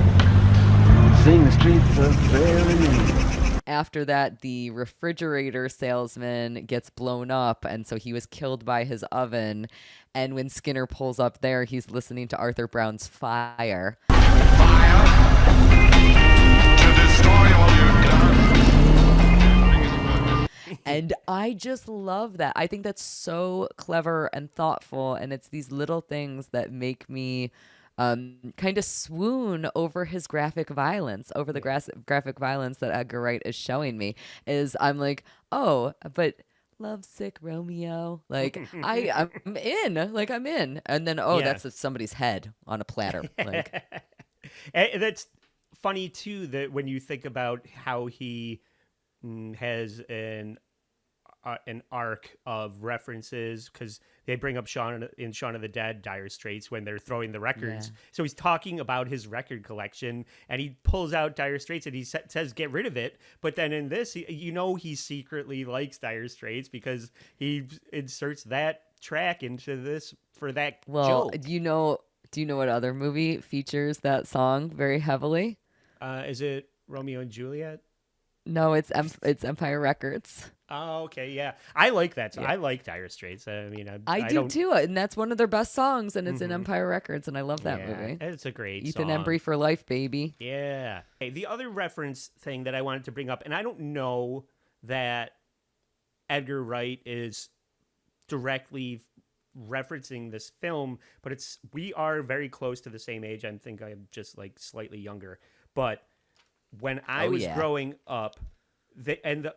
sing the streets of Verona. After that, the refrigerator salesman gets blown up, and so he was killed by his oven. And when Skinner pulls up there, he's listening to Arthur Brown's Fire. Fire to destroy all you've done. And I just love that. I think that's so clever and thoughtful, and it's these little things that make me kind of swoon over his graphic violence, over the graphic violence that Edgar Wright is showing me. Is I'm like, oh, but lovesick Romeo, like I'm in, and then that's somebody's head on a platter. Like, and that's funny too, that when you think about how he has an arc of references, because they bring up Shaun of the Dead, Dire Straits, when they're throwing the records. Yeah. So he's talking about his record collection, and he pulls out Dire Straits, and he says, get rid of it. But then in this, he secretly likes Dire Straits because he inserts that track into this for that joke. Do you know what other movie features that song very heavily? Is it Romeo and Juliet? No, it's Empire Records. Oh, okay, yeah. I like that. I like Dire Straits. I mean, I do too, and that's one of their best songs, and it's in Empire Records, and I love that movie. It's a great Ethan song. Embry for life, baby. Yeah. Hey, the other reference thing that I wanted to bring up, and I don't know that Edgar Wright is directly referencing this film, but we are very close to the same age. I think I'm just like slightly younger, but when I was growing up,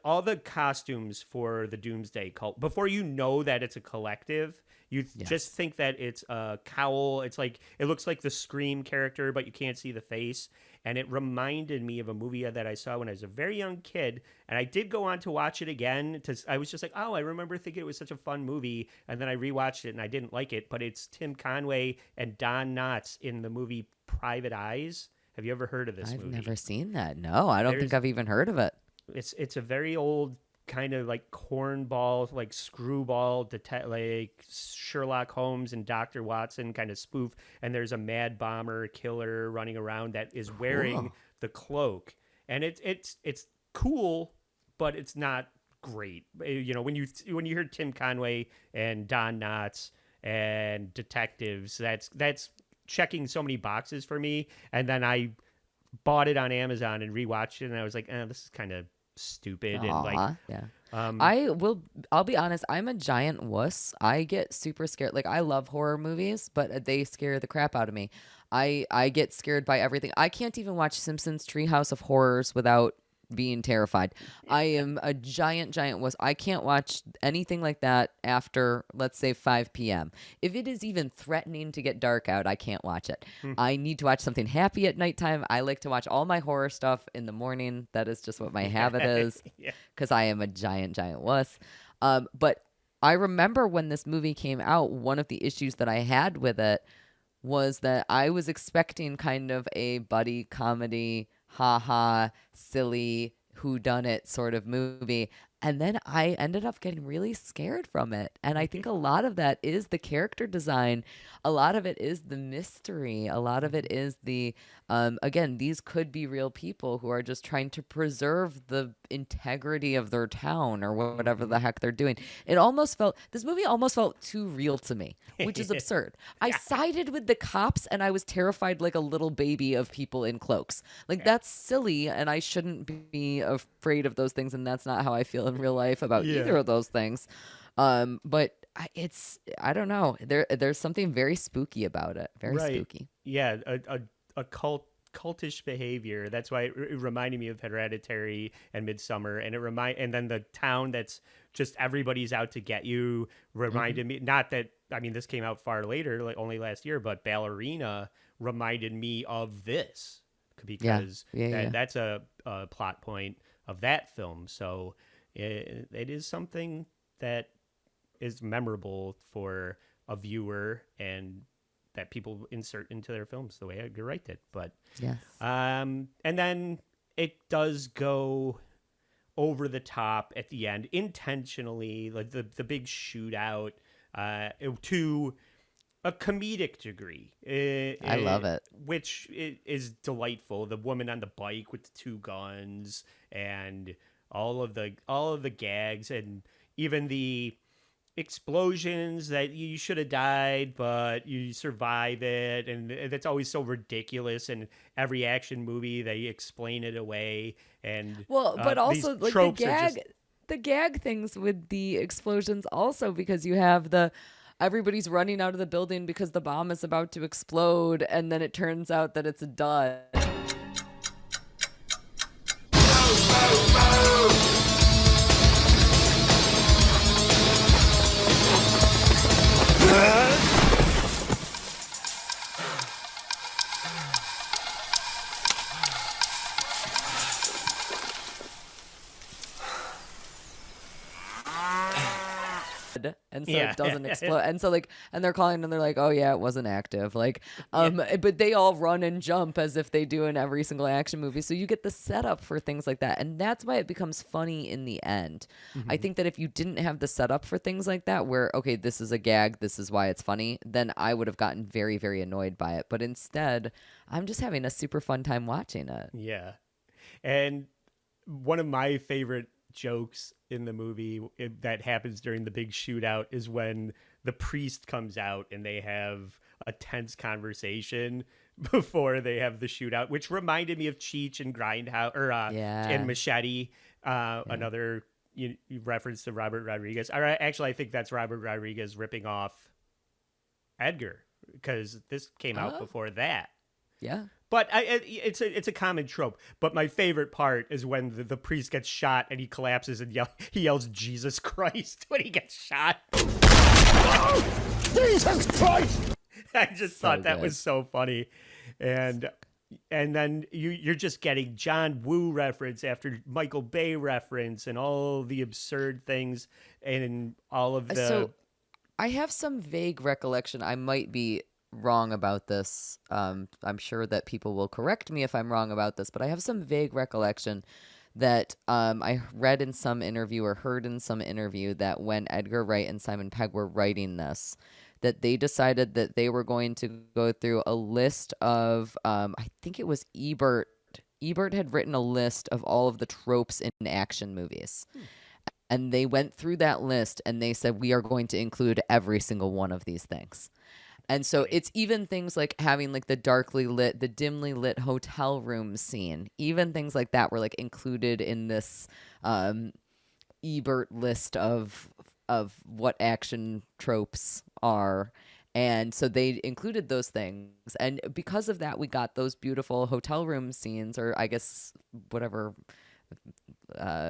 all the costumes for the Doomsday Cult, before you know that it's a collective, you just think that it's a cowl. It's like, it looks like the Scream character, but you can't see the face. And it reminded me of a movie that I saw when I was a very young kid. And I did go on to watch it again. I was just like, oh, I remember thinking it was such a fun movie. And then I rewatched it and I didn't like it. But it's Tim Conway and Don Knotts in the movie Private Eyes. Have you ever heard of this movie? I've never seen that. No, I don't think I've even heard of it. It's a very old kind of like cornball, like screwball, like Sherlock Holmes and Dr. Watson kind of spoof. And there's a mad bomber killer running around that is wearing the cloak. And it's cool, but it's not great. You know, when you hear Tim Conway and Don Knotts and detectives, that's checking so many boxes for me. And then I bought it on Amazon and rewatched it, and I was like, this is kind of stupid. And like, I'll be honest, I'm a giant wuss. I get super scared. Like, I love horror movies, but they scare the crap out of me. I get scared by everything. I can't even watch Simpsons Treehouse of Horrors without being terrified. I am a giant wuss. I can't watch anything like that after, let's say, 5 p.m. If it is even threatening to get dark out, I can't watch it. I need to watch something happy at nighttime. I like to watch all my horror stuff in the morning. That is just what my habit is, because I am a giant wuss. But I remember when this movie came out, one of the issues that I had with it was that I was expecting kind of a buddy comedy, silly whodunit sort of movie, And then I ended up getting really scared from it. And I think a lot of that is the character design. A lot of it is the mystery. A lot of it is the, again, these could be real people who are just trying to preserve the integrity of their town or whatever the heck they're doing. This movie almost felt too real to me, which is absurd. I sided with the cops and I was terrified like a little baby of people in cloaks. Like, that's silly, and I shouldn't be afraid of those things, and that's not how I feel in real life about either of those things. But I don't know. There's something very spooky about it. Very spooky. Yeah, a cultish behavior. That's why it reminded me of Hereditary and Midsummer, and and then the town that's just everybody's out to get you reminded me. Not that, I mean, this came out far later, like only last year, but Ballerina reminded me of this because that's a plot point of that film. So it is something that is memorable for a viewer and that people insert into their films the way Edgar Wright did. But and then it does go over the top at the end intentionally, like the big shootout to a comedic degree. I love it, which is delightful. The woman on the bike with the two guns and all of the gags, and even the explosions that you should have died, but you survive it, and that's always so ridiculous. And every action movie, they explain it away. And but also like the gag things with the explosions, also because you have everybody's running out of the building because the bomb is about to explode, and then it turns out that it's a dud. And so it doesn't explode. And so and they're calling and they're like, oh yeah, it wasn't active. But they all run and jump as if they do in every single action movie. So you get the setup for things like that. And that's why it becomes funny in the end. I think that if you didn't have the setup for things like that, where, okay, this is a gag, this is why it's funny, then I would have gotten very, very annoyed by it. But instead, I'm just having a super fun time watching it. Yeah. And one of my favorite jokes in the movie that happens during the big shootout is when the priest comes out and they have a tense conversation before they have the shootout, which reminded me of Cheech and Grindhouse and Machete. Another reference to Robert Rodriguez. Actually, I think that's Robert Rodriguez ripping off Edgar, because this came out before that. Yeah. But it's a common trope. But my favorite part is when the priest gets shot and he collapses and he yells "Jesus Christ" when he gets shot. Jesus Christ! I just thought that was so funny, and then you're just getting John Woo reference after Michael Bay reference and all the absurd things and all of the. So I have some vague recollection. I might be wrong about this. I'm sure that people will correct me if I'm wrong about this, but I have some vague recollection that I read in some interview or heard in some interview that when Edgar Wright and Simon Pegg were writing this, that they decided that they were going to go through a list of, I think it was Ebert. Ebert had written a list of all of the tropes in action movies. And they went through that list and they said, we are going to include every single one of these things. And so it's even things like having like the dimly lit hotel room scene. Even things like that were like included in this Ebert list of what action tropes are. And so they included those things. And because of that, we got those beautiful hotel room scenes, or I guess whatever,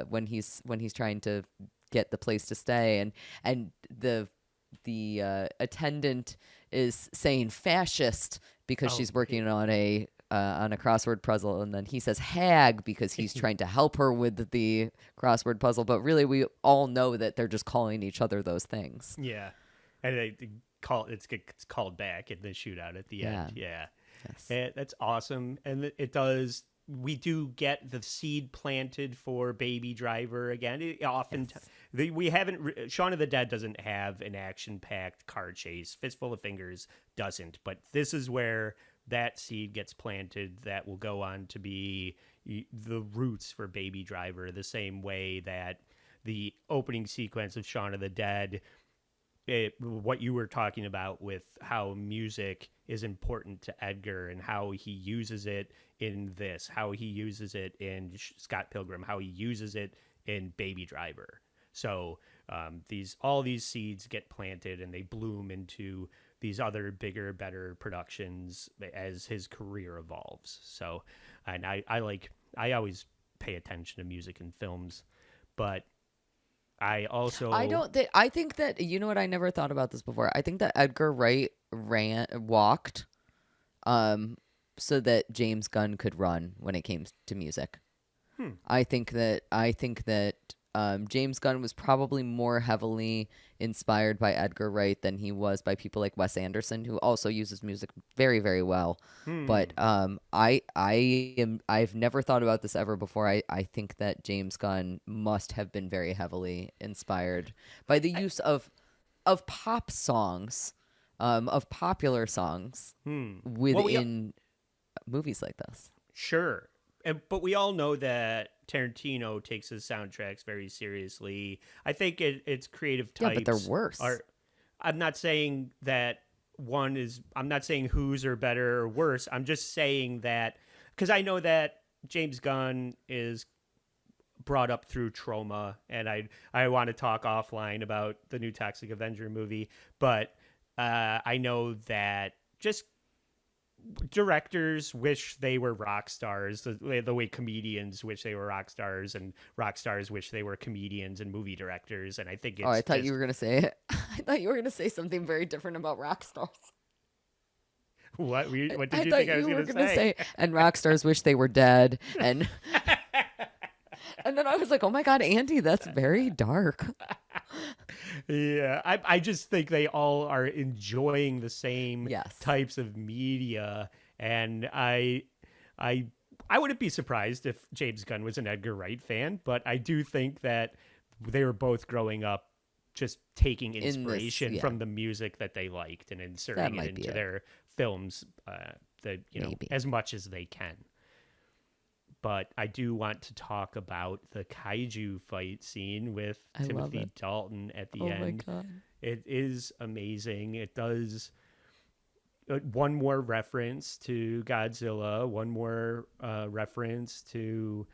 when he's trying to get the place to stay, and the attendant is saying fascist because she's working on a crossword puzzle, and then he says hag because he's trying to help her with the crossword puzzle. But really, we all know that they're just calling each other those things. Yeah, and it's called back in the shootout at the end. Yeah, yes. And that's awesome, and it does we do get the seed planted for Baby Driver again. Often, we haven't. Shaun of the Dead doesn't have an action-packed car chase. Fistful of Fingers doesn't, but this is where that seed gets planted. That will go on to be the roots for Baby Driver, the same way that the opening sequence of Shaun of the Dead. What you were talking about with how music is important to Edgar and how he uses it in this, how he uses it in Scott Pilgrim, how he uses it in Baby Driver. So all these seeds get planted and they bloom into these other bigger, better productions as his career evolves. So, and I always pay attention to music in films, but I think that, you know what, I never thought about this before. I think that Edgar Wright walked so that James Gunn could run when it came to music. I think that James Gunn was probably more heavily inspired by Edgar Wright than he was by people like Wes Anderson, who also uses music very, very well. But I've never thought about this ever before. I think that James Gunn must have been very heavily inspired by the use of pop songs, of popular songs within movies like this. Sure. But we all know that Tarantino takes his soundtracks very seriously. I think it's creative types. Yeah, but they're worse. I'm not saying that I'm not saying whose are better or worse. I'm just saying that because I know that James Gunn is brought up through trauma, and I want to talk offline about the new Toxic Avenger movie, but I know that just directors wish they were rock stars the way comedians wish they were rock stars, and rock stars wish they were comedians and movie directors. And I think I thought you were gonna say I thought you were gonna say something very different about rock stars. What did you think I was gonna say? And rock stars wish they were dead, and and then I was like, oh my god, Andy, that's very dark. Yeah, I just think they all are enjoying the same types of media, and I wouldn't be surprised if James Gunn was an Edgar Wright fan, but I do think that they were both growing up just taking inspiration from the music that they liked and inserting it into their films, as much as they can. But I do want to talk about the kaiju fight scene with Timothy Dalton at the end. My God. It is amazing. It does one more reference to Godzilla, one more reference to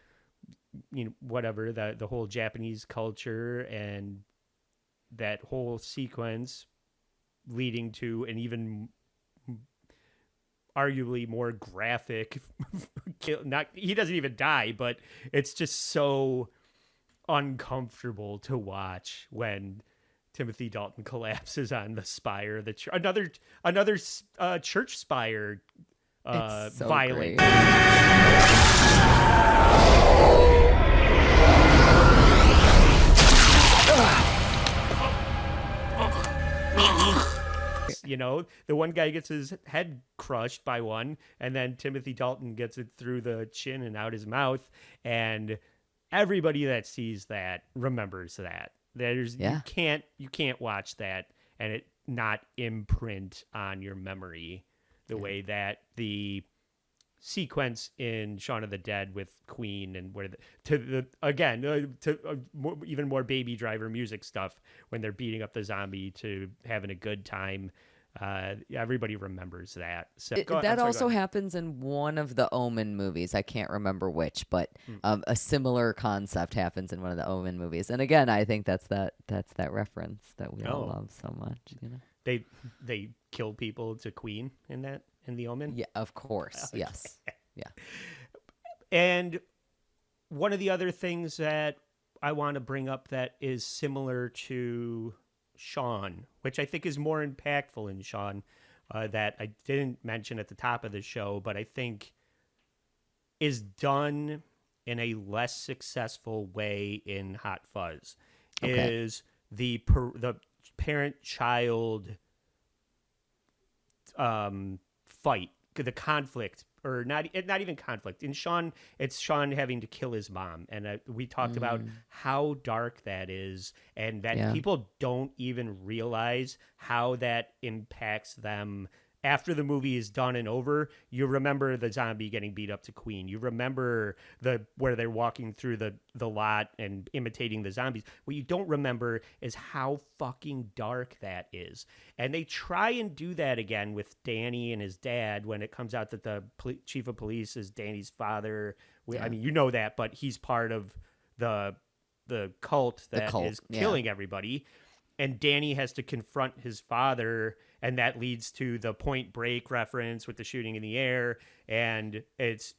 whatever the whole Japanese culture, and that whole sequence leading to an even arguably more graphic he doesn't even die, but it's just so uncomfortable to watch when Timothy Dalton collapses on the spire of the another church spire violent. The one guy gets his head crushed by one, and then Timothy Dalton gets it through the chin and out his mouth, and everybody that sees that remembers that. You can't watch that and it not imprint on your memory the way that the sequence in Shaun of the Dead with Queen, and where even more Baby Driver music stuff when they're beating up the zombie to having a good time. Everybody remembers that. So that also happens in one of the Omen movies. I can't remember which, but a similar concept happens in one of the Omen movies. And again, I think that's that reference that we all love so much. They kill people to Queen in the Omen. Yeah, of course. Okay. Yes. Yeah. And one of the other things that I want to bring up that is similar to Shaun, which I think is more impactful in Shaun, that I didn't mention at the top of the show, but I think is done in a less successful way in Hot Fuzz, is the parent-child fight, the conflict or not even conflict. In Shaun, it's Shaun having to kill his mom, and we talked about how dark that is, and that people don't even realize how that impacts them. After the movie is done and over, you remember the zombie getting beat up to Queen. You remember where they're walking through the lot and imitating the zombies. What you don't remember is how fucking dark that is. And they try and do that again with Danny and his dad when it comes out that the chief of police is Danny's father. I mean, you know that, but he's part of the cult that is killing everybody. And Danny has to confront his father, and that leads to the Point Break reference with the shooting in the air, and it's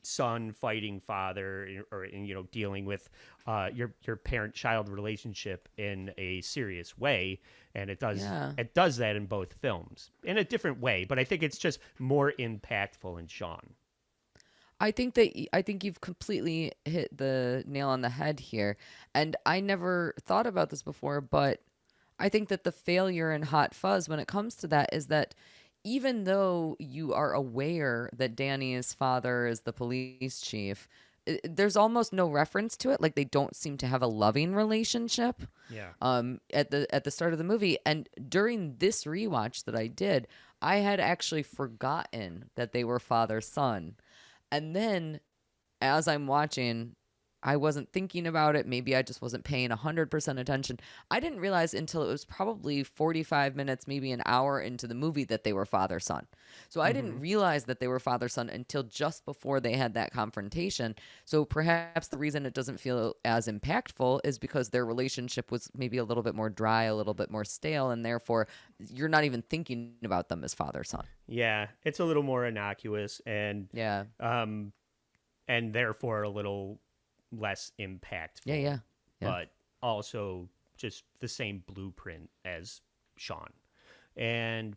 son fighting father, or dealing with your parent-child relationship in a serious way, and it does that in both films in a different way, but I think it's just more impactful in Shaun. I think you've completely hit the nail on the head here. And I never thought about this before, but I think that the failure in Hot Fuzz when it comes to that is that even though you are aware that Danny's father is the police chief, there's almost no reference to it. Like, they don't seem to have a loving relationship. At the start of the movie. And during this rewatch that I did, I had actually forgotten that they were father-son. And then as I'm watching, I wasn't thinking about it. Maybe I just wasn't paying 100% attention. I didn't realize until it was probably 45 minutes, maybe an hour into the movie that they were father-son. So I didn't realize that they were father-son until just before they had that confrontation. So perhaps the reason it doesn't feel as impactful is because their relationship was maybe a little bit more dry, a little bit more stale, and therefore you're not even thinking about them as father-son. Yeah, it's a little more innocuous and and therefore a little less impactful. Yeah. But also just the same blueprint as Shaun. And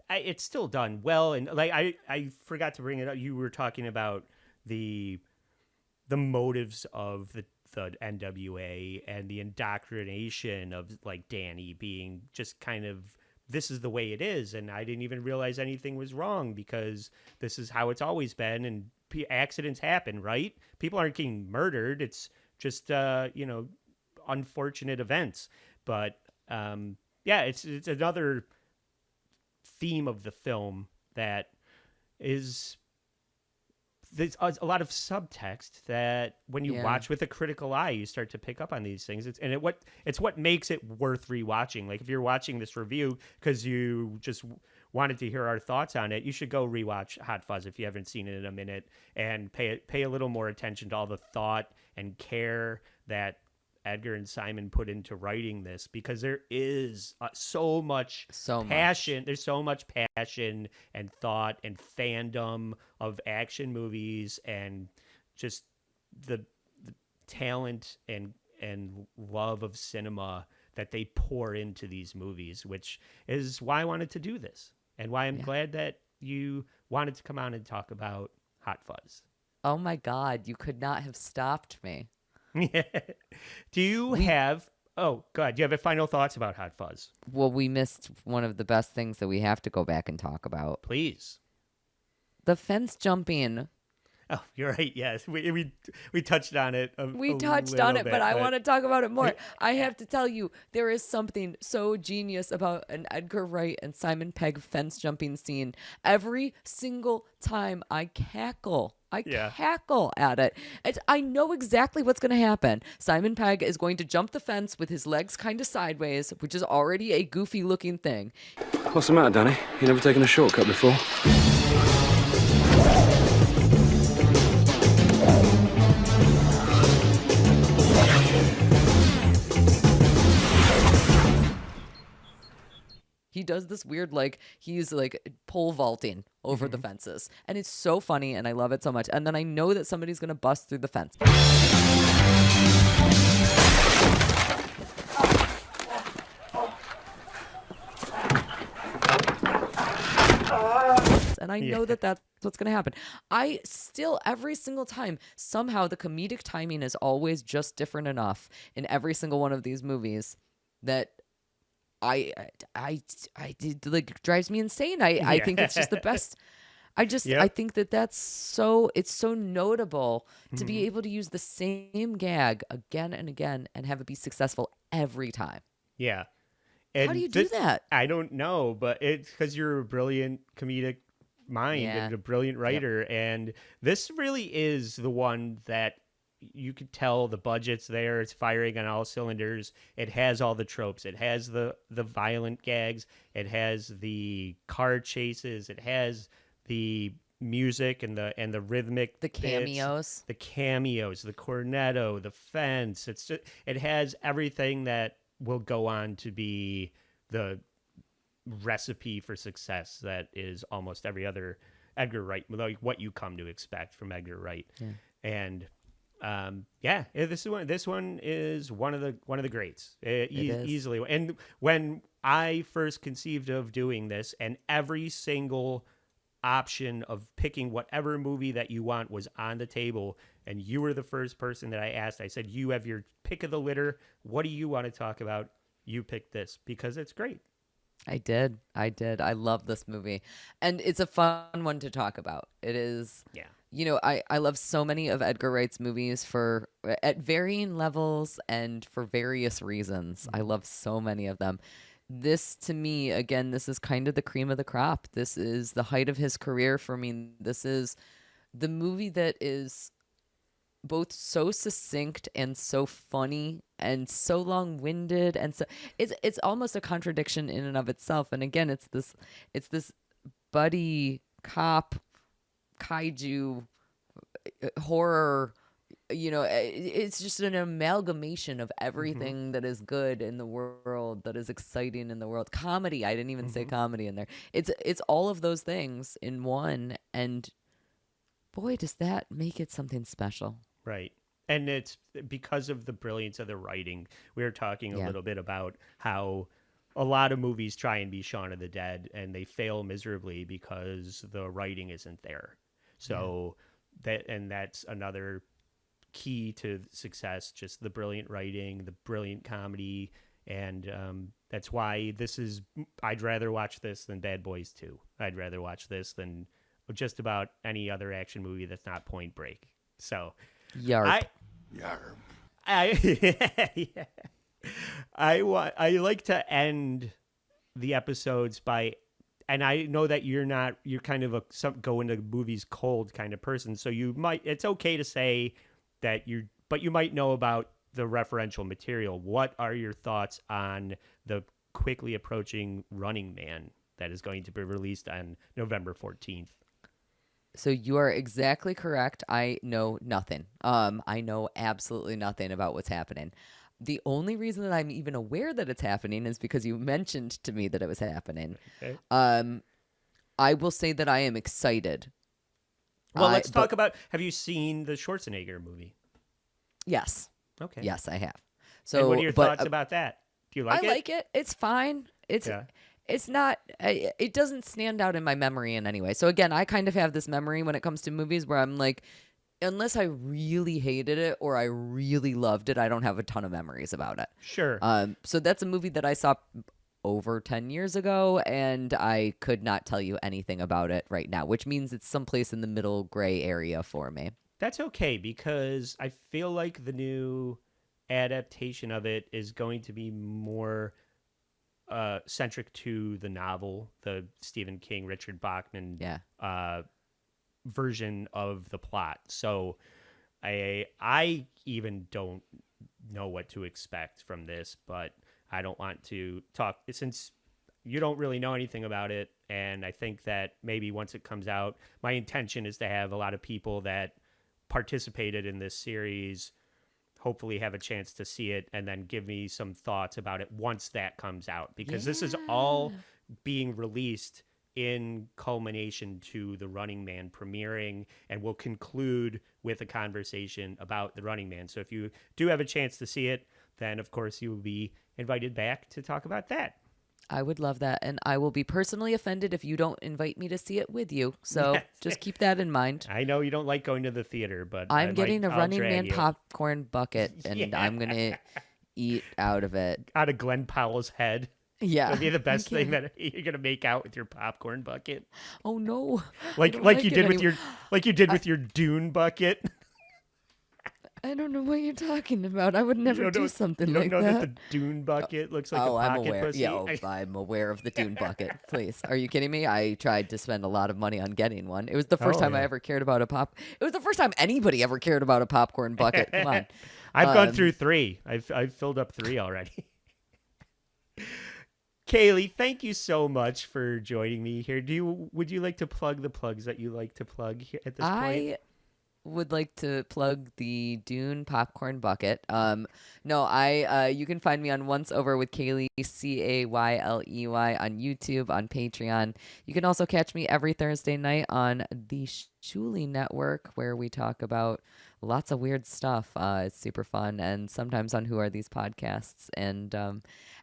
it's still done well. And like I forgot to bring it up. You were talking about the motives of the NWA and the indoctrination of like Danny being just kind of, this is the way it is, and I didn't even realize anything was wrong because this is how it's always been, and accidents happen, right? People aren't getting murdered. It's just unfortunate events. But it's another theme of the film that is, there's a lot of subtext that when you watch with a critical eye, you start to pick up on these things. It's what makes it worth rewatching. Like if you're watching this review because you just wanted to hear our thoughts on it, you should go rewatch Hot Fuzz if you haven't seen it in a minute and pay a little more attention to all the thought and care that Edgar and Simon put into writing this, because there is so much passion. There's so much passion and thought and fandom of action movies, and just the talent and love of cinema that they pour into these movies, which is why I wanted to do this and why I'm glad that you wanted to come on and talk about Hot Fuzz. Oh my God, you could not have stopped me. Do you have... Oh, God. Do you have final thoughts about Hot Fuzz? Well, we missed one of the best things that we have to go back and talk about. Please. The fence jumping. Oh, you're right. Yes. We touched on it. We touched on it, but I want to talk about it more. I have to tell you, there is something so genius about an Edgar Wright and Simon Pegg fence jumping scene. Every single time I cackle. I cackle at it. I know exactly what's going to happen. Simon Pegg is going to jump the fence with his legs kind of sideways, which is already a goofy looking thing. What's the matter, Danny? You never taken a shortcut before? He does this weird, he's pole vaulting over the fences. And it's so funny, and I love it so much. And then I know that somebody's going to bust through the fence. And I know that that's what's going to happen. I still, every single time, somehow the comedic timing is always just different enough in every single one of these movies that I drives me insane. I think it's just the best. I think that's it's so notable to be able to use the same gag again and again and have it be successful every time. Yeah. How do you do that? I don't know, but it's because you're a brilliant comedic mind and a brilliant writer. And this really is the one that you could tell the budget's there. It's firing on all cylinders. It has all the tropes. It has the violent gags. It has the car chases. It has the music and the rhythmic cameos, the cornetto, the fence. It has everything that will go on to be the recipe for success that is almost every other Edgar Wright, like what you come to expect from Edgar Wright. And this one is one of the greats, easily. And when I first conceived of doing this, and every single option of picking whatever movie that you want was on the table, and you were the first person that I asked, I said, you have your pick of the litter. What do you want to talk about? You picked this because it's great. I did. I love this movie. And it's a fun one to talk about. It is. Yeah. You know, I love so many of Edgar Wright's movies at varying levels and for various reasons. I love so many of them. This, to me, again, this is kind of the cream of the crop. This is the height of his career for me. This is the movie that is both so succinct and so funny and so long-winded, and so it's almost a contradiction in and of itself. And again, it's this buddy cop kaiju horror, you know, it's just an amalgamation of everything that is good in the world, that is exciting in the world. Comedy, I didn't even say comedy in there. It's all of those things in one, and boy, does that make it something special. Right. And it's because of the brilliance of the writing. We were talking a little bit about how a lot of movies try and be Shaun of the Dead, and they fail miserably because the writing isn't there. So that's another key to success, just the brilliant writing, the brilliant comedy. And that's why I'd rather watch this than Bad Boys 2. I'd rather watch this than just about any other action movie that's not Point Break. So Yarp. I like to end the episodes by, and I know that you're kind of go into movies cold kind of person, so it's okay to say that but you might know about the referential material. What are your thoughts on the quickly approaching Running Man that is going to be released on November 14th? So you are exactly correct. I know nothing. I know absolutely nothing about what's happening. The only reason that I'm even aware that it's happening is because you mentioned to me that it was happening. Okay. I will say that I am excited. Well, let's talk about, have you seen the Schwarzenegger movie? Yes. Okay. Yes, I have. So and what are your thoughts about that? Do you like it? I like it. It's fine. It's not, it doesn't stand out in my memory in any way. So again, I kind of have this memory when it comes to movies where I'm like, unless I really hated it or I really loved it, I don't have a ton of memories about it. Sure. So that's a movie that I saw over 10 years ago, and I could not tell you anything about it right now, which means it's someplace in the middle gray area for me. That's okay, because I feel like the new adaptation of it is going to be more centric to the novel, the Stephen King, Richard Bachman version of the plot. So I even don't know what to expect from this, but I don't want to talk since you don't really know anything about it. And I think that maybe once it comes out, my intention is to have a lot of people that participated in this series hopefully have a chance to see it and then give me some thoughts about it once that comes out, because this is all being released in culmination to the Running Man premiering, and we'll conclude with a conversation about the Running Man. So if you do have a chance to see it, then of course you will be invited back to talk about that. I would love that, and I will be personally offended if you don't invite me to see it with you. So just keep that in mind. I know you don't like going to the theater, but I'm getting a Running Man popcorn bucket, and I'm going to eat out of it. Out of Glenn Powell's head. Yeah. It'll be the best You thing can't- that you're gonna make out with your popcorn bucket, Oh no. I like don't like you it did with any- your with your Dune bucket. I don't know what you're talking about. I would never do something you like don't know that. that the Dune bucket looks like Oh, a I'm pocket aware. pussy. Yeah, I'm aware of the Dune bucket. Please, are you kidding me? I tried to spend a lot of money on getting one. It was the first time I yeah. ever cared about a pop. It was the first time anybody ever cared about a popcorn bucket. Come on. I've gone through 3. I've filled up 3 already. Cayley, thank you so much for joining me here. Would you like to plug the plugs that you like to plug here at this point? I would like to plug the Dune popcorn bucket. You can find me on Once Over with Cayley, Cayley on YouTube, on Patreon. You can also catch me every Thursday night on the Shuli Network, where we talk about lots of weird stuff. It's super fun, and sometimes on Who Are These Podcasts. And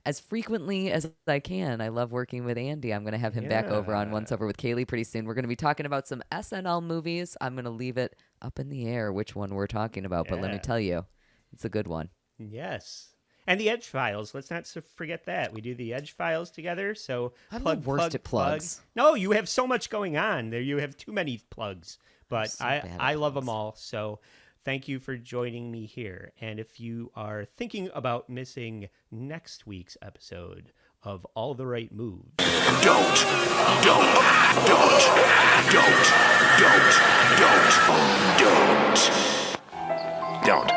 as frequently as I can, I love working with Andy. I'm going to have him back over on Once Over with Cayley pretty soon. We're going to be talking about some SNL movies. I'm going to leave it up in the air which one we're talking about, but let me tell you, it's a good one. Yes. And the Edge Files. Let's not forget that. We do the Edge Files together. So I'm plug, the worst plug, at plug. plugs. No, you have so much going on. There, you have too many plugs. But so bad at I love them all. So thank you for joining me here. And if you are thinking about missing next week's episode of All the Right Moves, Don't.